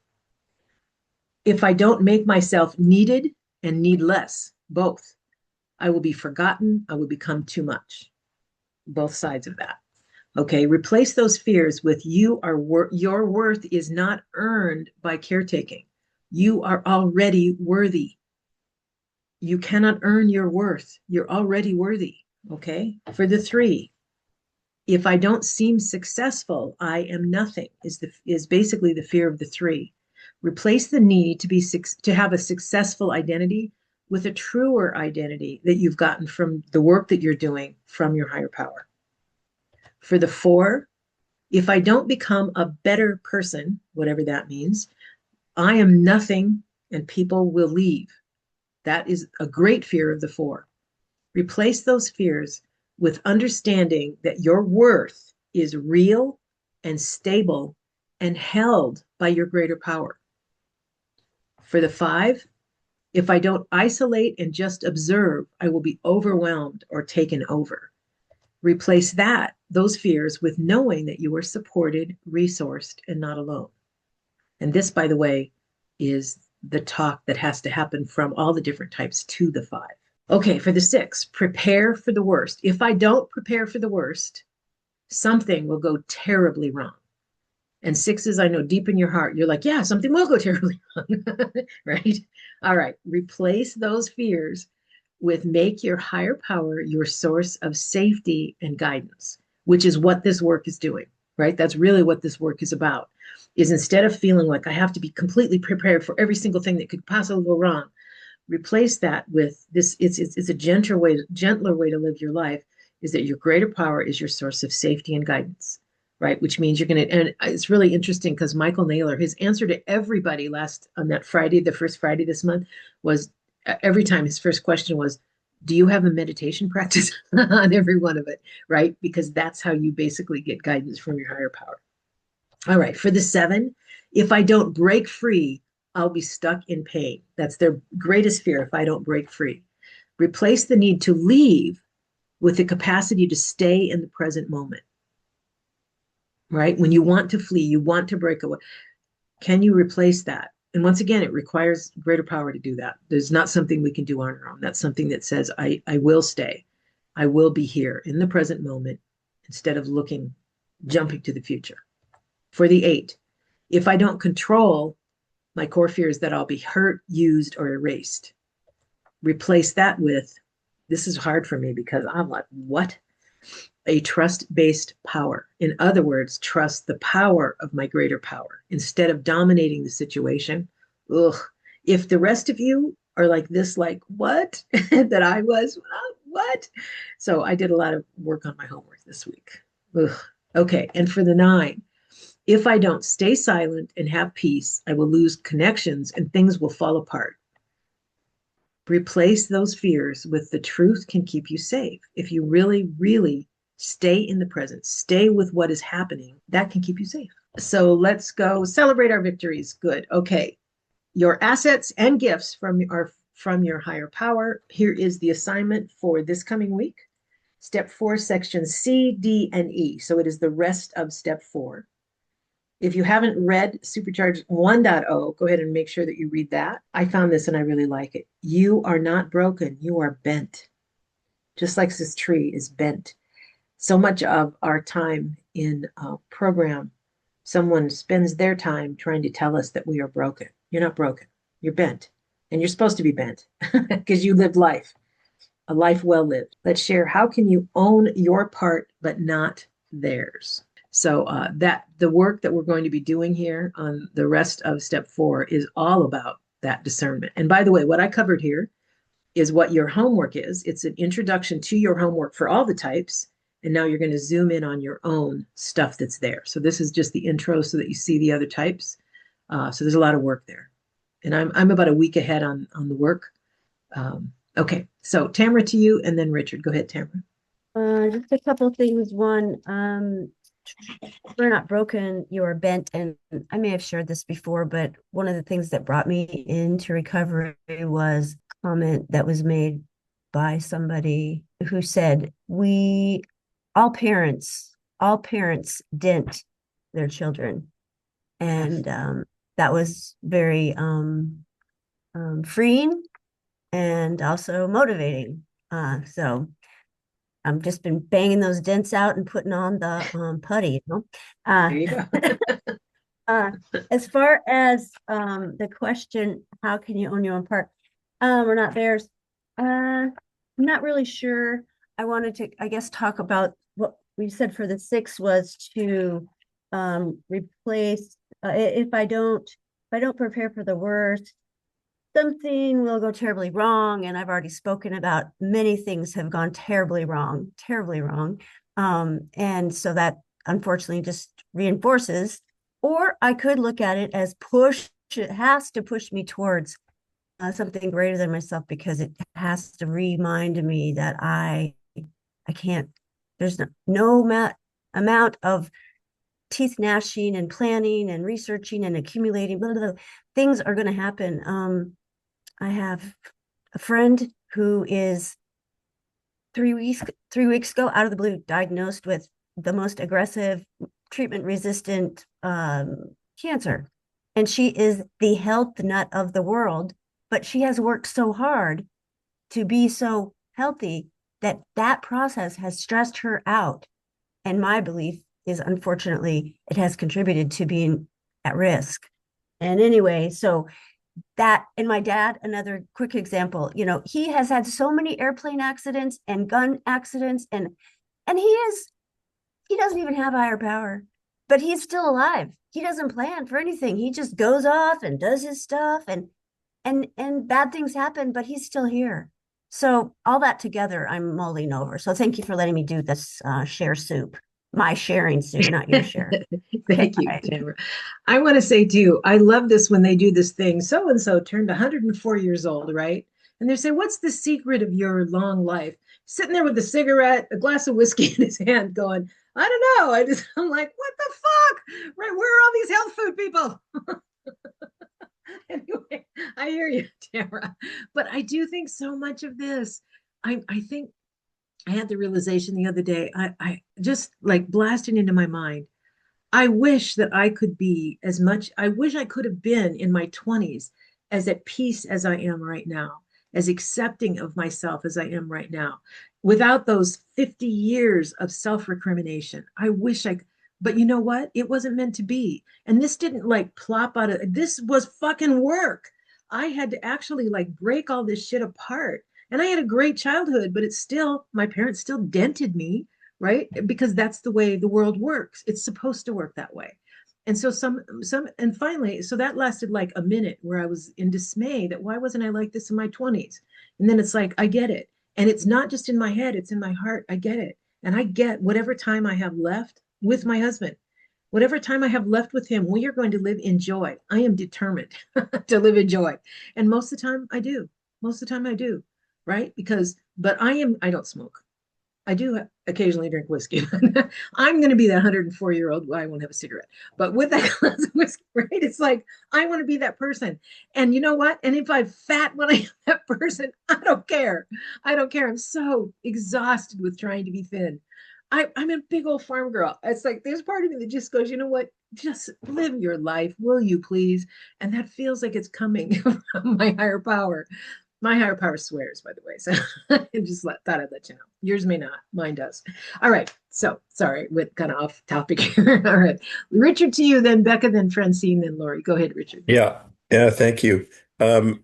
if I don't make myself needed and needless, both, I will be forgotten. I will become too much. Both sides of that. Okay, replace those fears with your worth is not earned by caretaking. You are already worthy. You cannot earn your worth. You're already worthy. Okay. For the 3, if I don't seem successful, I am nothing is basically the fear of the 3. Replace the need to have a successful identity with a truer identity that you've gotten from the work that you're doing from your higher power. For the 4, if I don't become a better person, whatever that means, I am nothing and people will leave. That is a great fear of the 4. Replace those fears with understanding that your worth is real and stable and held by your greater power. For the 5, if I don't isolate and just observe, I will be overwhelmed or taken over. Replace those fears with knowing that you are supported, resourced, and not alone. And this, by the way, is the talk that has to happen from all the different types to the 5. Okay, for the 6, prepare for the worst. If I don't prepare for the worst, something will go terribly wrong. And 6s, I know deep in your heart, you're like, yeah, something will go terribly wrong, right? All right, replace those fears with make your higher power your source of safety and guidance, which is what this work is doing, right? That's really what this work is about, is instead of feeling like I have to be completely prepared for every single thing that could possibly go wrong, replace that with this. It's a gentler way to live your life, is that your greater power is your source of safety and guidance, right? Which means you're going to, and it's really interesting because Michael Naylor, his answer to everybody on that Friday, the first Friday this month, was every time his first question was, do you have a meditation practice on every one of it, right? Because that's how you basically get guidance from your higher power. All right, for the 7, if I don't break free, I'll be stuck in pain. That's their greatest fear, if I don't break free. Replace the need to leave with the capacity to stay in the present moment, right? When you want to flee, you want to break away. Can you replace that? And once again, it requires greater power to do that. There's not something we can do on our own. That's something that says, I will stay. I will be here in the present moment instead of jumping to the future. For the 8, if I don't control, my core fear is that I'll be hurt, used, or erased. Replace that with, this is hard for me because I'm like, what? A trust-based power. In other words, trust the power of my greater power instead of dominating the situation. Ugh. If the rest of you are like this, like what? That I was, what? So I did a lot of work on my homework this week. Ugh. Okay, and for the 9, if I don't stay silent and have peace, I will lose connections and things will fall apart. Replace those fears with the truth can keep you safe. If you really, really stay in the present, stay with what is happening, that can keep you safe. So let's go celebrate our victories. Good. Okay. Your assets and gifts from your higher power. Here is the assignment for this coming week. Step 4, sections C, D, and E. So it is the rest of step 4. If you haven't read Supercharge 1.0, go ahead and make sure that you read that. I found this and I really like it. You are not broken. You are bent. Just like this tree is bent. So much of our time in a program, someone spends their time trying to tell us that we are broken. You're not broken. You're bent. And you're supposed to be bent because you lived life, a life well lived. Let's share, how can you own your part but not theirs? So that the work that we're going to be doing here on the rest of step 4 is all about that discernment. And by the way, what I covered here is what your homework is. It's an introduction to your homework for all the types. And now you're going to zoom in on your own stuff that's there. So this is just the intro so that you see the other types. So there's a lot of work there. And I'm about a week ahead on the work. Okay, so Tamara to you, and then Richard. Go ahead, Tamara. Just a couple of things. One, we're not broken, you are bent. And I may have shared this before, but one of the things that brought me into recovery was a comment that was made by somebody who said, all parents dent their children. And that was very freeing and also motivating. So I've just been banging those dents out and putting on the putty, There you go. As far as the question, how can you own your own park? We're not bears. I'm not really sure. I wanted to, I guess, talk about what we said for the six was to replace if I don't prepare for the worst, something will go terribly wrong. And I've already spoken about many things have gone terribly wrong, terribly wrong. And so that unfortunately just reinforces, or I could look at it as push, it has to push me towards something greater than myself because it has to remind me that I can't, there's no amount of teeth gnashing and planning and researching and accumulating, blah, blah, blah, things are going to happen. I have a friend who is 3 weeks ago, out of the blue, diagnosed with the most aggressive, treatment-resistant cancer. And she is the health nut of the world, but she has worked so hard to be so healthy that that process has stressed her out. And my belief is, unfortunately, it has contributed to being at risk. And anyway, so that, and my dad, another quick example, he has had so many airplane accidents and gun accidents, and he doesn't even have higher power, but he's still alive. He doesn't plan for anything. He just goes off and does his stuff, and bad things happen, but he's still here. So all that together, I'm mulling over. So thank you for letting me do this share soup. My sharing soup, not your share. Thank you, Okay. Tamara. I want to say too, I love this when they do this thing. So and so turned 104 years old, right? And they say, "What's the secret of your long life?" Sitting there with a cigarette, a glass of whiskey in his hand, going, "I don't know." I'm like, "What the fuck? Right? Where are all these health food people?" Anyway, I hear you, Tamara. But I do think so much of this. I think I had the realization the other day. I just like blasting into my mind. I wish that I could be as much, I wish I could have been in my 20s as at peace as I am right now, as accepting of myself as I am right now, without those 50 years of self recrimination. I wish I, but you know what? It wasn't meant to be. And this didn't like plop out of, this was fucking work. I had to actually like break all this shit apart. And I had a great childhood, but it's still, my parents still dented me, right? Because that's the way the world works. It's supposed to work that way. And so and finally, so that lasted like a minute where I was in dismay that why wasn't I like this in my 20s? And then it's like, I get it. And it's not just in my head, it's in my heart. I get it. And I get whatever time I have left with my husband, whatever time I have left with him, we are going to live in joy. I am determined to live in joy. And most of the time I do. Most of the time I do, right? But I don't smoke. I do occasionally drink whiskey. I'm going to be that 104-year-old. Well, I won't have a cigarette, but with that glass of whiskey, right? It's like, I want to be that person. And you know what? And if I'm fat when I am that person, I don't care. I don't care. I'm so exhausted with trying to be thin. I'm a big old farm girl. It's like, there's part of me that just goes, you know what? Just live your life, will you please? And that feels like it's coming from my higher power. My higher power swears, by the way. So I just thought I'd let you know. Yours may not, mine does. All right. So sorry, we're kind of off topic here. All right. Richard to you, then Becca, then Francine, then Lori. Go ahead, Richard. Yeah, yeah, thank you. I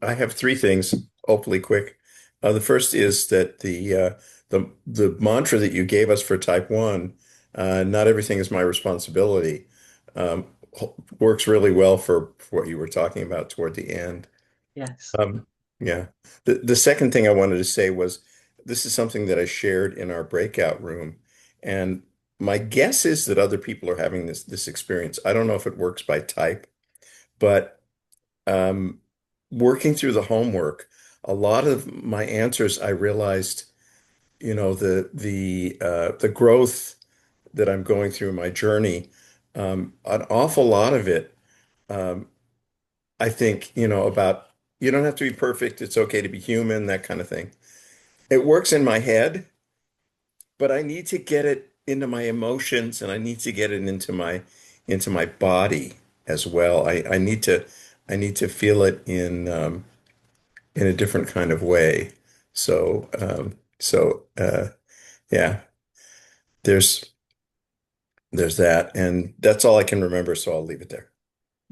have three things, hopefully quick. The first is that the mantra that you gave us for type one, not everything is my responsibility, um, works really well for what you were talking about toward the end. Yes. Yeah. The second thing I wanted to say was this is something that I shared in our breakout room, and my guess is that other people are having this experience. I don't know if it works by type, but um, working through the homework, a lot of my answers, I realized, the growth that I'm going through in my journey, an awful lot of it, um, I think, about you don't have to be perfect. It's okay to be human, that kind of thing. It works in my head, but I need to get it into my emotions and I need to get it into my body as well. I need to feel it in a different kind of way. So yeah, there's there's that. And that's all I can remember, so I'll leave it there.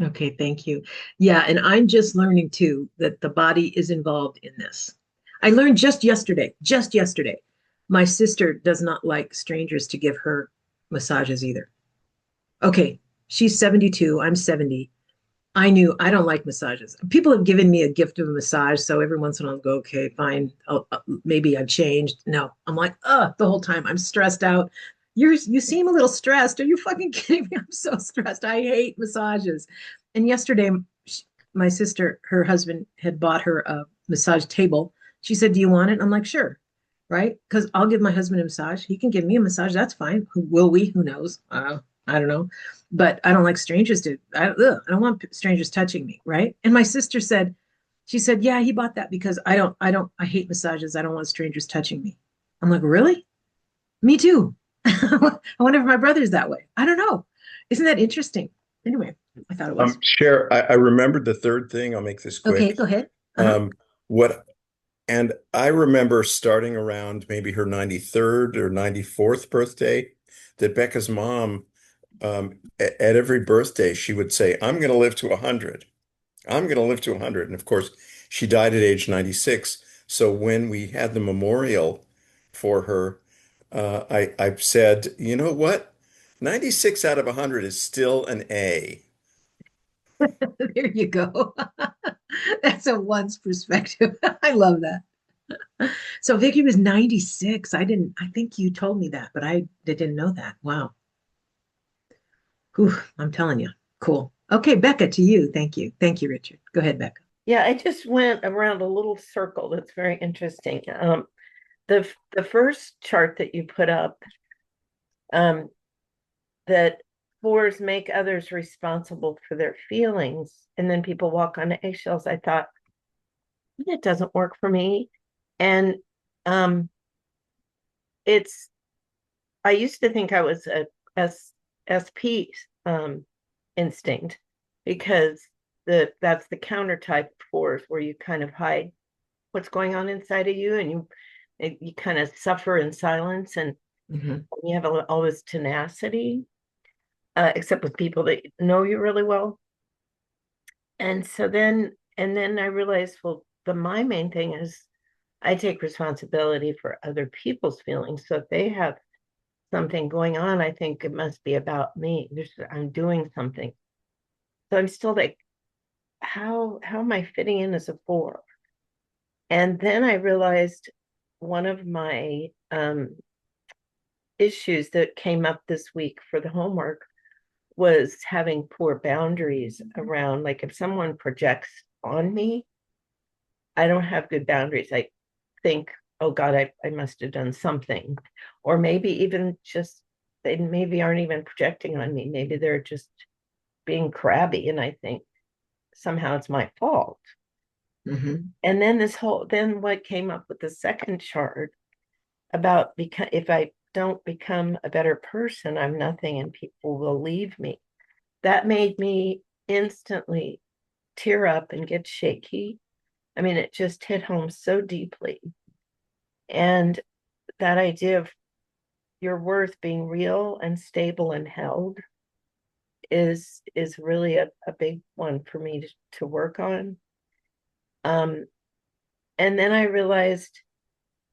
Okay, thank you. Yeah, and I'm just learning too that the body is involved in this. I learned just yesterday, my sister does not like strangers to give her massages either. Okay, she's 72, I'm 70. I knew I don't like massages. People have given me a gift of a massage, so every once in a while I'll go, okay, fine. Maybe I've changed. No, I'm like, the whole time I'm stressed out. You seem a little stressed. Are you fucking kidding me? I'm so stressed. I hate massages. And yesterday, my sister, her husband had bought her a massage table. She said, "Do you want it?" I'm like, "Sure." Right? Because I'll give my husband a massage. He can give me a massage. That's fine. Will we? Who knows? I don't know. But I don't like strangers to, I don't want strangers touching me. Right. And my sister said, she said, "Yeah, he bought that because I hate massages. I don't want strangers touching me." I'm like, "Really? Me too." I wonder if my brother's that way. I don't know. Isn't that interesting? Anyway, I thought it was. Cher, I remembered the third thing. I'll make this quick. Okay, go ahead. Uh-huh. What, and I remember starting around maybe her 93rd or 94th birthday, that Becca's mom, at every birthday, she would say, "I'm going to live to 100. I'm going to live to 100." And of course, she died at age 96. So when we had the memorial for her, I said, "You know what? 96 out of 100 is still an A." There you go. That's a once perspective. I love that. So Vicky was 96. I think you told me that, but I didn't know that. Wow. Whew, I'm telling you. Cool. Okay, Becca, to you. Thank you. Thank you, Richard. Go ahead, Becca. Yeah, I just went around a little circle that's very interesting. The first chart that you put up, that fours make others responsible for their feelings, and then people walk on eggshells. I thought, it doesn't work for me. And it's I used to think I was a SP instinct, because that's the counter type fours, where you kind of hide what's going on inside of you, and you kind of suffer in silence, and you have all this tenacity, except with people that know you really well. And so then I realized, well, my main thing is I take responsibility for other people's feelings. So if they have something going on, I think it must be about me. I'm doing something. So I'm still like, how am I fitting in as a four? And then I realized one of my issues that came up this week for the homework was having poor boundaries around, like, if someone projects on me, I don't have good boundaries. I think, oh God, I must have done something. Or maybe even just, they maybe aren't even projecting on me. Maybe they're just being crabby, and I think somehow it's my fault. And then then what came up with the second chart about, if I don't become a better person, I'm nothing and people will leave me. That made me instantly tear up and get shaky. I mean, it just hit home so deeply. And that idea of your worth being real and stable and held is really a big one for me to work on. And then I realized,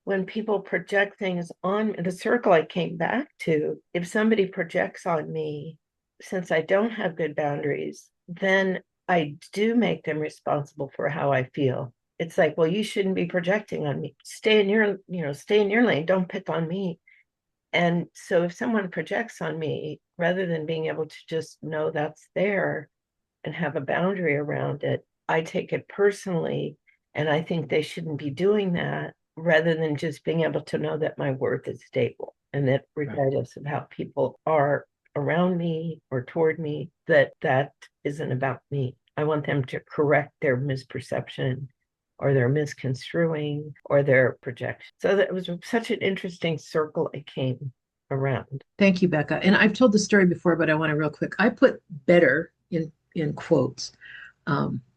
when people project things on the circle I came back to, if somebody projects on me, since I don't have good boundaries, then I do make them responsible for how I feel. It's like, well, you shouldn't be projecting on me. Stay in your lane. Don't pick on me. And so if someone projects on me, rather than being able to just know that's there and have a boundary around it, I take it personally. And I think they shouldn't be doing that, rather than just being able to know that my worth is stable, and that regardless of how people are around me or toward me, that isn't about me. I want them to correct their misperception or their misconstruing or their projection. So that was such an interesting circle it came around. Thank you, Becca. And I've told the story before, but I want to real quick. I put better in quotes.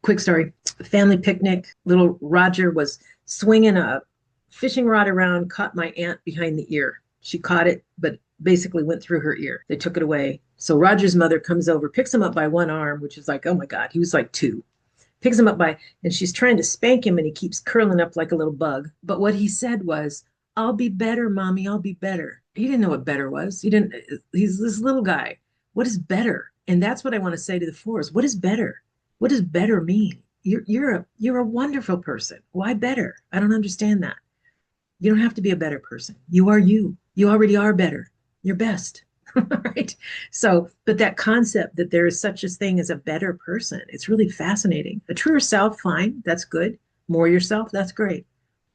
Quick story. Family picnic. Little Roger was swinging a fishing rod around, caught my aunt behind the ear. She caught it, but basically went through her ear. They took it away. So Roger's mother comes over, picks him up by one arm, which is like, oh my God, he was like 2. Picks him up by, and she's trying to spank him and he keeps curling up like a little bug. But what he said was, I'll be better, mommy, I'll be better. He didn't know what better was. He's this little guy. What is better? And that's what I want to say to the 4s. What is better? What does better mean? You're a wonderful person. Why better? I don't understand that. You don't have to be a better person. You are you. You already are better. You're best. Right? So, but that concept that there is such a thing as a better person, it's really fascinating. A truer self, fine, that's good. More yourself, that's great.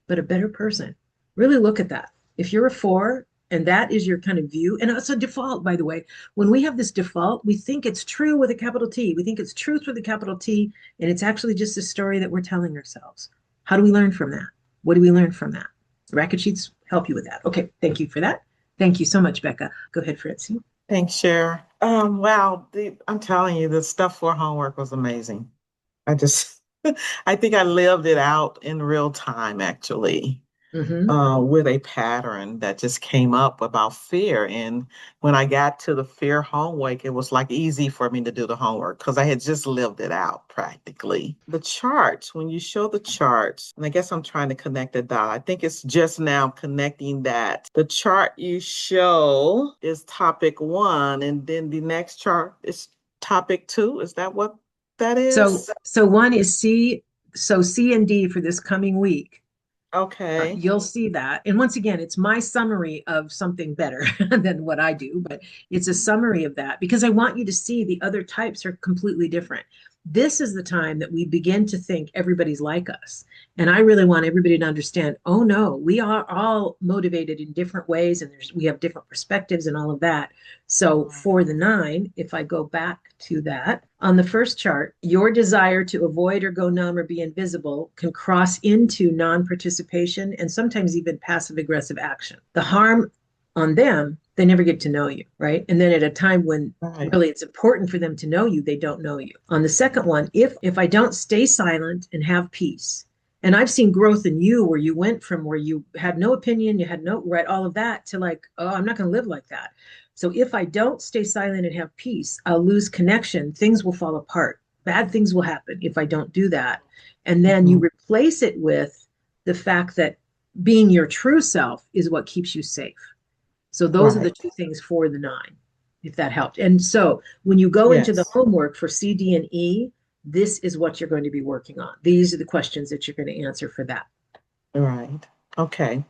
But a better person, really look at that. If you're a 4 and that is your kind of view, and it's a default, by the way, when we have this default, we think it's true with a capital T. We think it's truth with a capital T, and it's actually just a story that we're telling ourselves. How do we learn from that? What do we learn from that? Racket sheets help you with that. Okay, thank you for that. Thank you so much, Becca. Go ahead, Fritzy. Thanks, Cher. Wow, I'm telling you, the stuff for homework was amazing. I just, I think I lived it out in real time, actually, with a pattern that just came up about fear. And when I got to the fear homework, it was like easy for me to do the homework because I had just lived it out practically. The charts, when you show the charts, and I guess I'm trying to connect the dot. I think it's just now connecting that. The chart you show is topic 1, and then the next chart is topic 2. Is that what that is? So one is C. So C and D for this coming week. Okay. You'll see that. And once again, it's my summary of something better than what I do, but it's a summary of that because I want you to see the other types are completely different. This is the time that we begin to think everybody's like us. And I really want everybody to understand, oh no, we are all motivated in different ways and we have different perspectives and all of that. So for the 9, if I go back to that, on the first chart, your desire to avoid or go numb or be invisible can cross into non-participation and sometimes even passive aggressive action. The harm on them, they never get to know you, right? And then at a time when really it's important for them to know you, they don't know you. On the second one, if I don't stay silent and have peace, and I've seen growth in you where you went from where you had no opinion, you had no right, all of that to like, oh, I'm not going to live like that. So if I don't stay silent and have peace, I'll lose connection. Things will fall apart. Bad things will happen if I don't do that. And then you replace it with the fact that being your true self is what keeps you safe. So those are the 2 things for the 9, if that helped. And so when you go into the homework for C, D, and E, this is what you're going to be working on. These are the questions that you're going to answer for that. Right. Okay.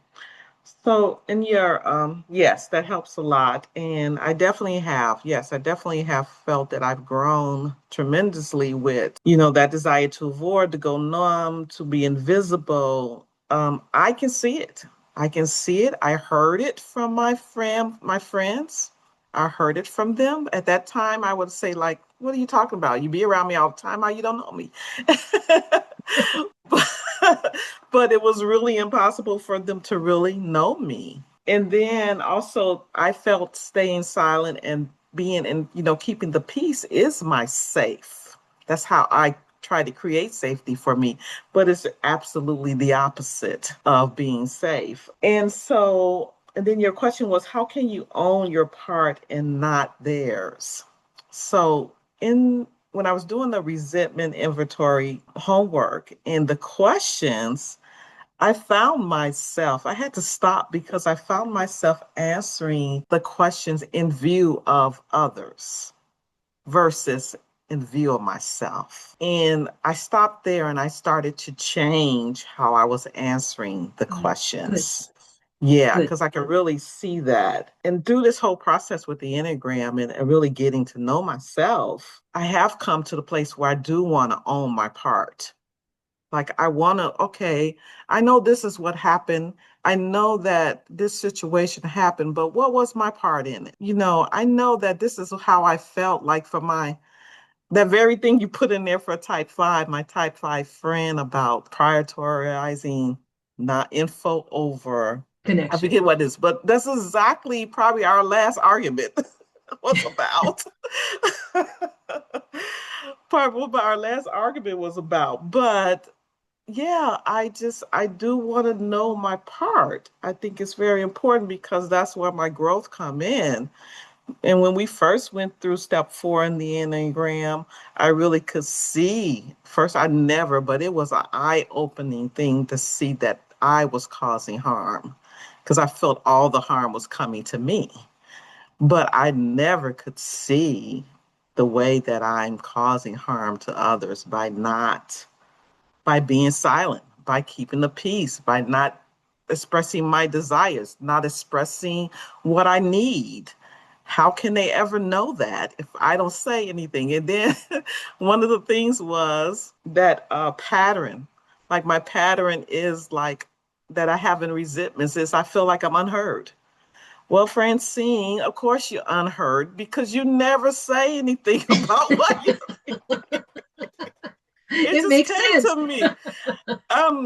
So in your, yes, that helps a lot. And I definitely have felt that I've grown tremendously with, that desire to avoid, to go numb, to be invisible. I can see it. I can see it. I heard it from my friends. I heard it from them. At that time, I would say, like, what are you talking about? You be around me all the time. How you don't know me? But it was really impossible for them to really know me. And then also I felt staying silent and being and keeping the peace is my safe. That's how I try to create safety for me, but it's absolutely the opposite of being safe. And then your question was, how can you own your part and not theirs? So when I was doing the resentment inventory homework and the questions, I had to stop because I found myself answering the questions in view of others versus in view of myself. And I stopped there and I started to change how I was answering the questions. Yeah, because I could really see that. And through this whole process with the Enneagram and really getting to know myself, I have come to the place where I do want to own my part. Like I want to, okay, I know this is what happened. I know that this situation happened, but what was my part in it? I know that this is how I felt like for that very thing you put in there for type 5, my type 5 friend about prioritizing not info over connection. I forget what it is, but that's exactly probably our last argument was about. Part of what our last argument was about. But yeah, I do want to know my part. I think it's very important because that's where my growth come in. And when we first went through step 4 in the Enneagram, I really could see. First, I never, but it was an eye-opening thing to see that I was causing harm because I felt all the harm was coming to me. But I never could see the way that I'm causing harm to others by being silent, by keeping the peace, by not expressing my desires, not expressing what I need. How can they ever know that if I don't say anything? And then one of the things was that pattern, like my pattern is like that I have in resentments is I feel like I'm unheard. Well, Francine, of course you're unheard because you never say anything about what you. It It just makes came sense. to me.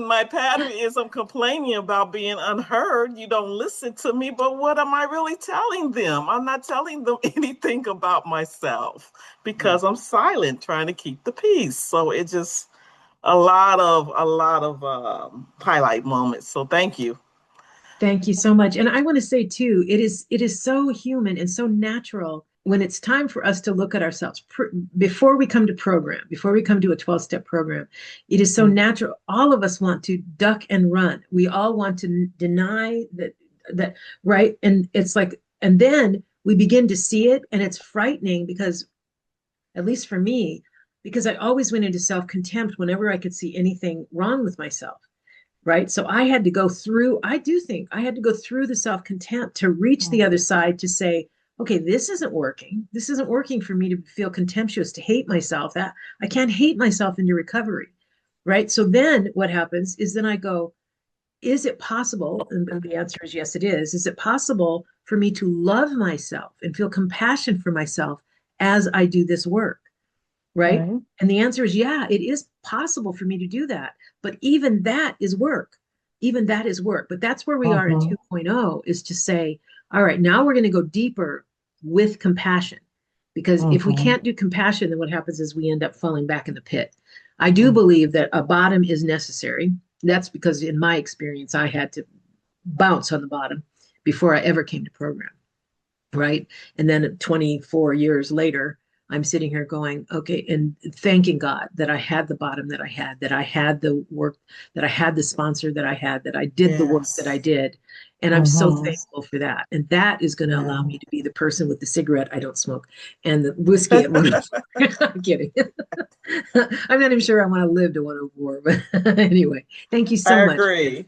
My pattern is I'm complaining about being unheard. You don't listen to me, but what am I really telling them? I'm not telling them anything about myself because I'm silent, trying to keep the peace. So it just a lot of highlight moments. So thank you. Thank you so much. And I want to say too, it is so human and so natural when it's time for us to look at ourselves before we come to program, before we come to a 12-step program. It is so natural. All of us want to duck and run. We all want to deny that, right? And it's like, and then we begin to see it, and it's frightening because, at least for me, because I always went into self-contempt whenever I could see anything wrong with myself, right? So I had to go through, I do think I had to go through the self contempt to reach the other side to say, okay, this isn't working. This isn't working for me to feel contemptuous, to hate myself. That I can't hate myself into recovery, right? So then what happens is then I go, is it possible? And the answer is yes, it is. Is it possible for me to love myself and feel compassion for myself as I do this work? Right? Right. And the answer is yeah, it is possible for me to do that. But even that is work. Even that is work. But that's where we are in 2.0, is to say, all right, now we're going to go deeper with compassion. Because if we can't do compassion, then what happens is we end up falling back in the pit. I do believe that a bottom is necessary. That's because in my experience, I had to bounce on the bottom before I ever came to program. Right. And then 24 years later, I'm sitting here going, okay, and thanking God that I had the bottom that I had the work, that I had the sponsor that I had, that I did the work that I Yes. did. And I'm so thankful for that. And that is going to allow me to be the person with the cigarette I don't smoke and the whiskey at 104. I'm kidding. I'm not even sure I want to live to 104, but anyway, thank you so I much. agree.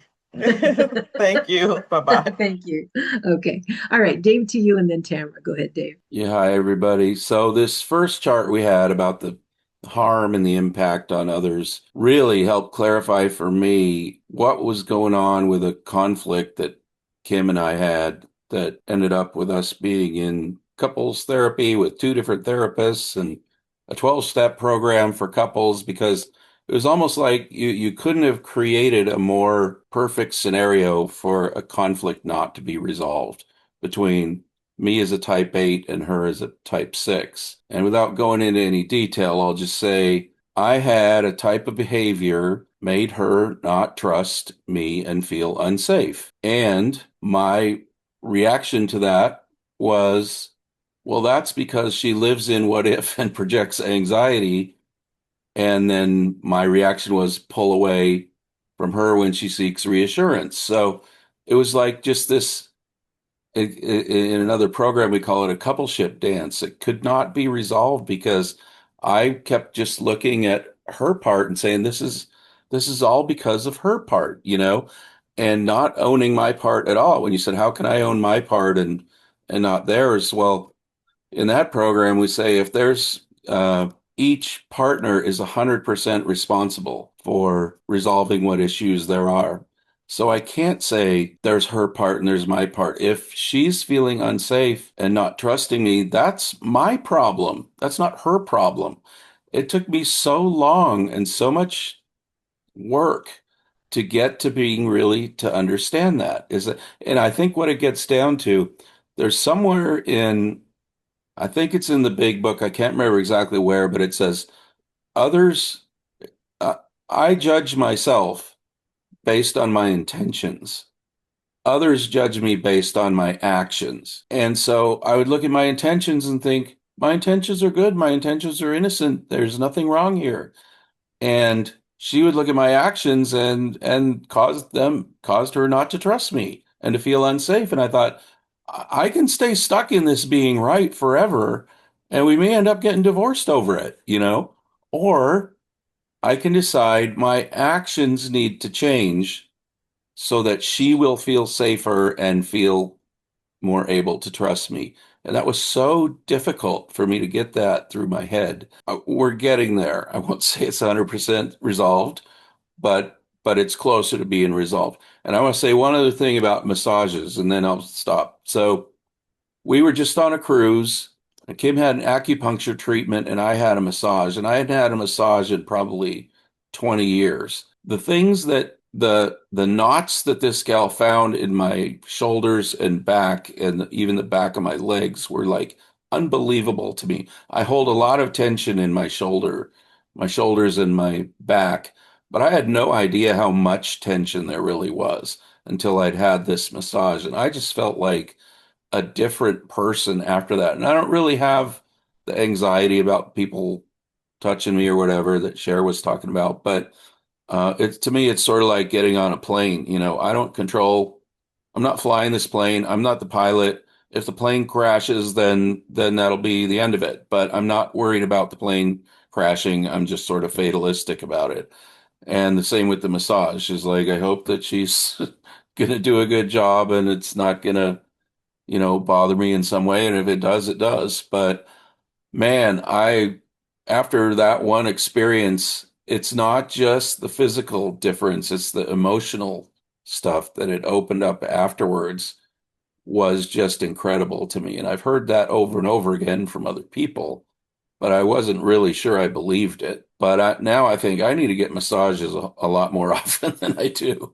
Thank you. Bye-bye. Thank you. Okay. All right. Dave, to you, and then Tamara. Go ahead, Dave. Yeah, hi everybody. So this first chart we had about the harm and the impact on others really helped clarify for me what was going on with a conflict that Kim and I had that ended up with us being in couples therapy with two different therapists and a 12-step program for couples, because it was almost like you couldn't have created a more perfect scenario for a conflict not to be resolved between me as a type 8 and her as a type 6. And without going into any detail, I'll just say I had a type of behavior made her not trust me and feel unsafe. And my reaction to that was, well, that's because she lives in what if and projects anxiety. And then my reaction was pull away from her when she seeks reassurance. So it was like just this, in another program, we call it a coupleship dance. It could not be resolved because I kept just looking at her part and saying, this is all because of her part, and not owning my part at all. When you said, how can I own my part and not theirs? Well, in that program, we say if there's each partner is 100% responsible for resolving what issues there are. So I can't say there's her part and there's my part. If she's feeling unsafe and not trusting me, that's my problem. That's not her problem. It took me so long and so much work to get to being really to understand that. And I think what it gets down to, there's somewhere in, I think it's in the big book. I can't remember exactly where, but it says others, uh, I judge myself based on my intentions. Others judge me based on my actions. And so I would look at my intentions and think, my intentions are good. My intentions are innocent. There's nothing wrong here. And she would look at my actions and caused her not to trust me and to feel unsafe. And I thought, I can stay stuck in this being right forever, and we may end up getting divorced over it, or I can decide my actions need to change so that she will feel safer and feel more able to trust me. And that was so difficult for me to get that through my head. We're getting there. I won't say it's 100% resolved, but it's closer to being resolved. And I want to say one other thing about massages, and then I'll stop. So we were just on a cruise. And Kim had an acupuncture treatment, and I had a massage, and I hadn't had a massage in probably 20 years. The things that the knots that this gal found in my shoulders and back, and even the back of my legs, were like unbelievable to me. I hold a lot of tension in my shoulders and my back, but I had no idea how much tension there really was until I'd had this massage, and I just felt like a different person after that. And I don't really have the anxiety about people touching me or whatever that Cher was talking about, but it's to me, it's sort of like getting on a plane. I don't control. I'm not flying this plane. I'm not the pilot. If the plane crashes, then that'll be the end of it. But I'm not worried about the plane crashing. I'm just sort of fatalistic about it. And the same with the massage. Is like, I hope that she's gonna do a good job and it's not gonna, bother me in some way. And if it does, it does. But man, after that one experience, it's not just the physical difference, it's the emotional stuff that it opened up afterwards was just incredible to me. And I've heard that over and over again from other people, but I wasn't really sure I believed it. But now I think I need to get massages a lot more often than I do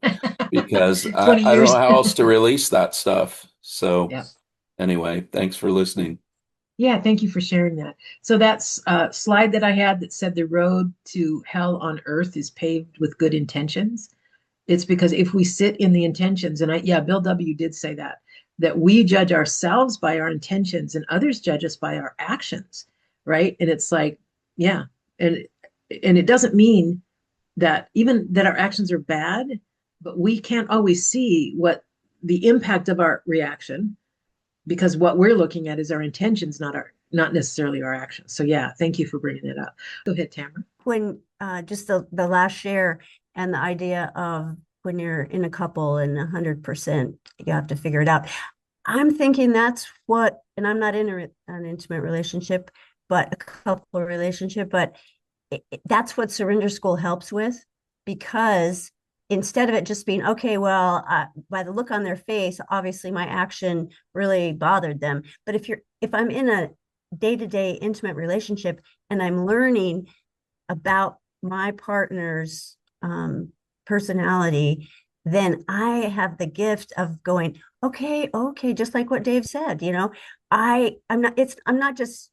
because 20 I don't years. know how else to release that stuff. So Yeah. anyway, thanks for listening. Yeah, thank you for sharing that. So that's a slide that I had that said the road to hell on earth is paved with good intentions. It's because if we sit in the intentions, and Bill W. did say that we judge ourselves by our intentions and others judge us by our actions, right? And it's like, yeah, and it doesn't mean that even that our actions are bad, but we can't always see what the impact of our reaction, because what we're looking at is our intentions, not necessarily our actions. So yeah, thank you for bringing it up. Go ahead, Tamara. When just the last share and the idea of when you're in a couple and 100%, you have to figure it out. I'm thinking that's what, and I'm not in an intimate relationship, but a couple relationship, but that's what Surrender School helps with, because instead of it just being, okay, well, by the look on their face, obviously my action really bothered them. But if I'm in a day-to-day intimate relationship and I'm learning about my partner's personality, then I have the gift of going, okay, just like what Dave said, I'm not just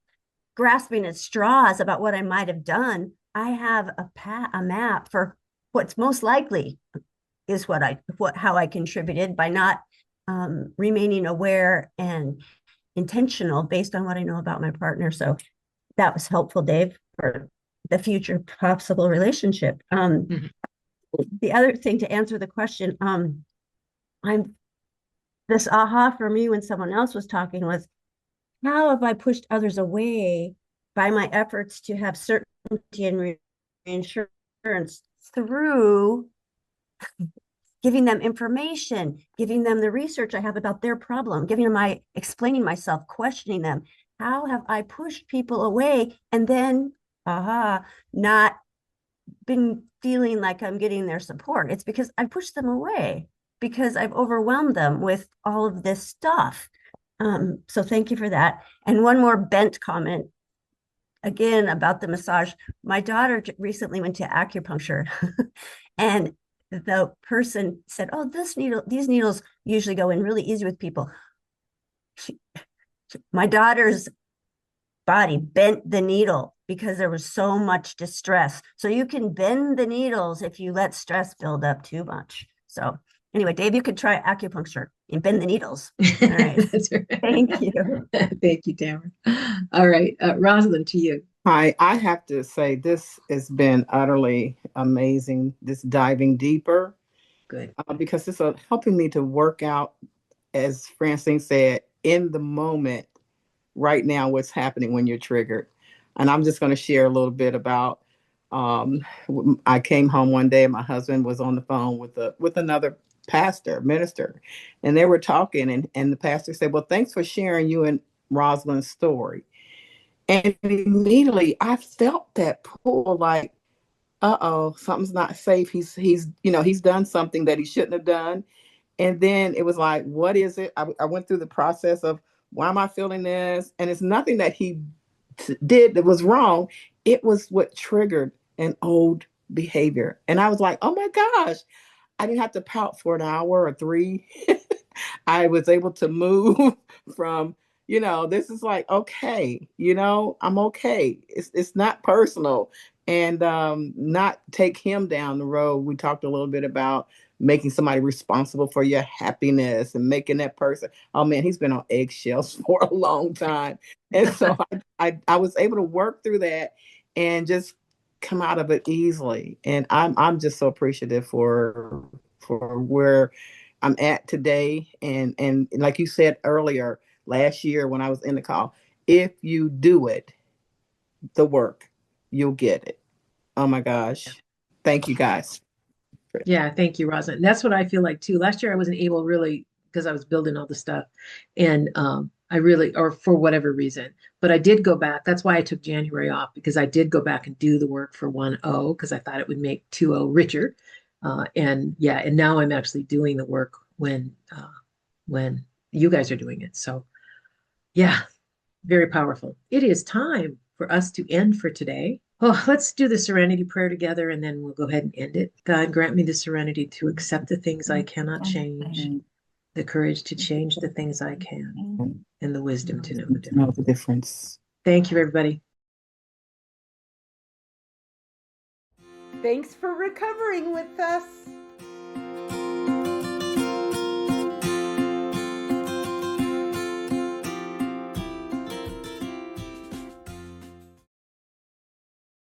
grasping at straws about what I might have done. I have a map for what's most likely is how I contributed by not remaining aware and intentional based on what I know about my partner. So that was helpful, Dave, for the future possible relationship. The other thing, to answer the question, this aha for me when someone else was talking was, how have I pushed others away by my efforts to have certainty and reinsurance through giving them information, giving them the research I have about their problem, explaining myself, questioning them. How have I pushed people away and then, not been feeling like I'm getting their support? It's because I pushed them away because I've overwhelmed them with all of this stuff. So thank you for that. And one more bent comment, again, about the massage. My daughter recently went to acupuncture and the person said, oh, these needles usually go in really easy with people. My daughter's body bent the needle because there was so much distress. So you can bend the needles if you let stress build up too much. So anyway, Dave, you could try acupuncture and bend the needles. All right. That's right. Thank you. Thank you, Tamara. All right, Rosalind, to you. Hi, I have to say this has been utterly amazing, this diving deeper, Good. because it's helping me to work out, as Francine said, in the moment, right now, what's happening when you're triggered. And I'm just going to share a little bit about, I came home one day and my husband was on the phone with another minister, and they were talking, and the pastor said, well, thanks for sharing you and Rosalind's story. And immediately I felt that pull, like, uh-oh, something's not safe. He's done something that he shouldn't have done. And then it was like, what is it? I went through the process of, why am I feeling this? And it's nothing that he did that was wrong. It was what triggered an old behavior. And I was like, oh my gosh, I didn't have to pout for an hour or 3. I was able to move from, this is like, okay, I'm okay. It's not personal, and not take him down the road. We talked a little bit about making somebody responsible for your happiness and making that person. Oh man, he's been on eggshells for a long time. And so I was able to work through that and just come out of it easily. And I'm just so appreciative for where I'm at today. And like you said earlier, last year when I was in the call, if you do it, the work, you'll get it. Oh my gosh. Thank you guys. Yeah, thank you, Rosalind. That's what I feel like too. Last year I wasn't able really because I was building all the stuff. And I really, or for whatever reason, but I did go back. That's why I took January off, because I did go back and do the work for 1.0 because I thought it would make 2.0 richer. And now I'm actually doing the work when you guys are doing it. So yeah, very powerful. It is time for us to end for today. Oh, let's do the serenity prayer together and then we'll go ahead and end it. God, grant me the serenity to accept the things I cannot change, the courage to change the things I can, and the wisdom to know the difference. Thank you, everybody. Thanks for recovering with us.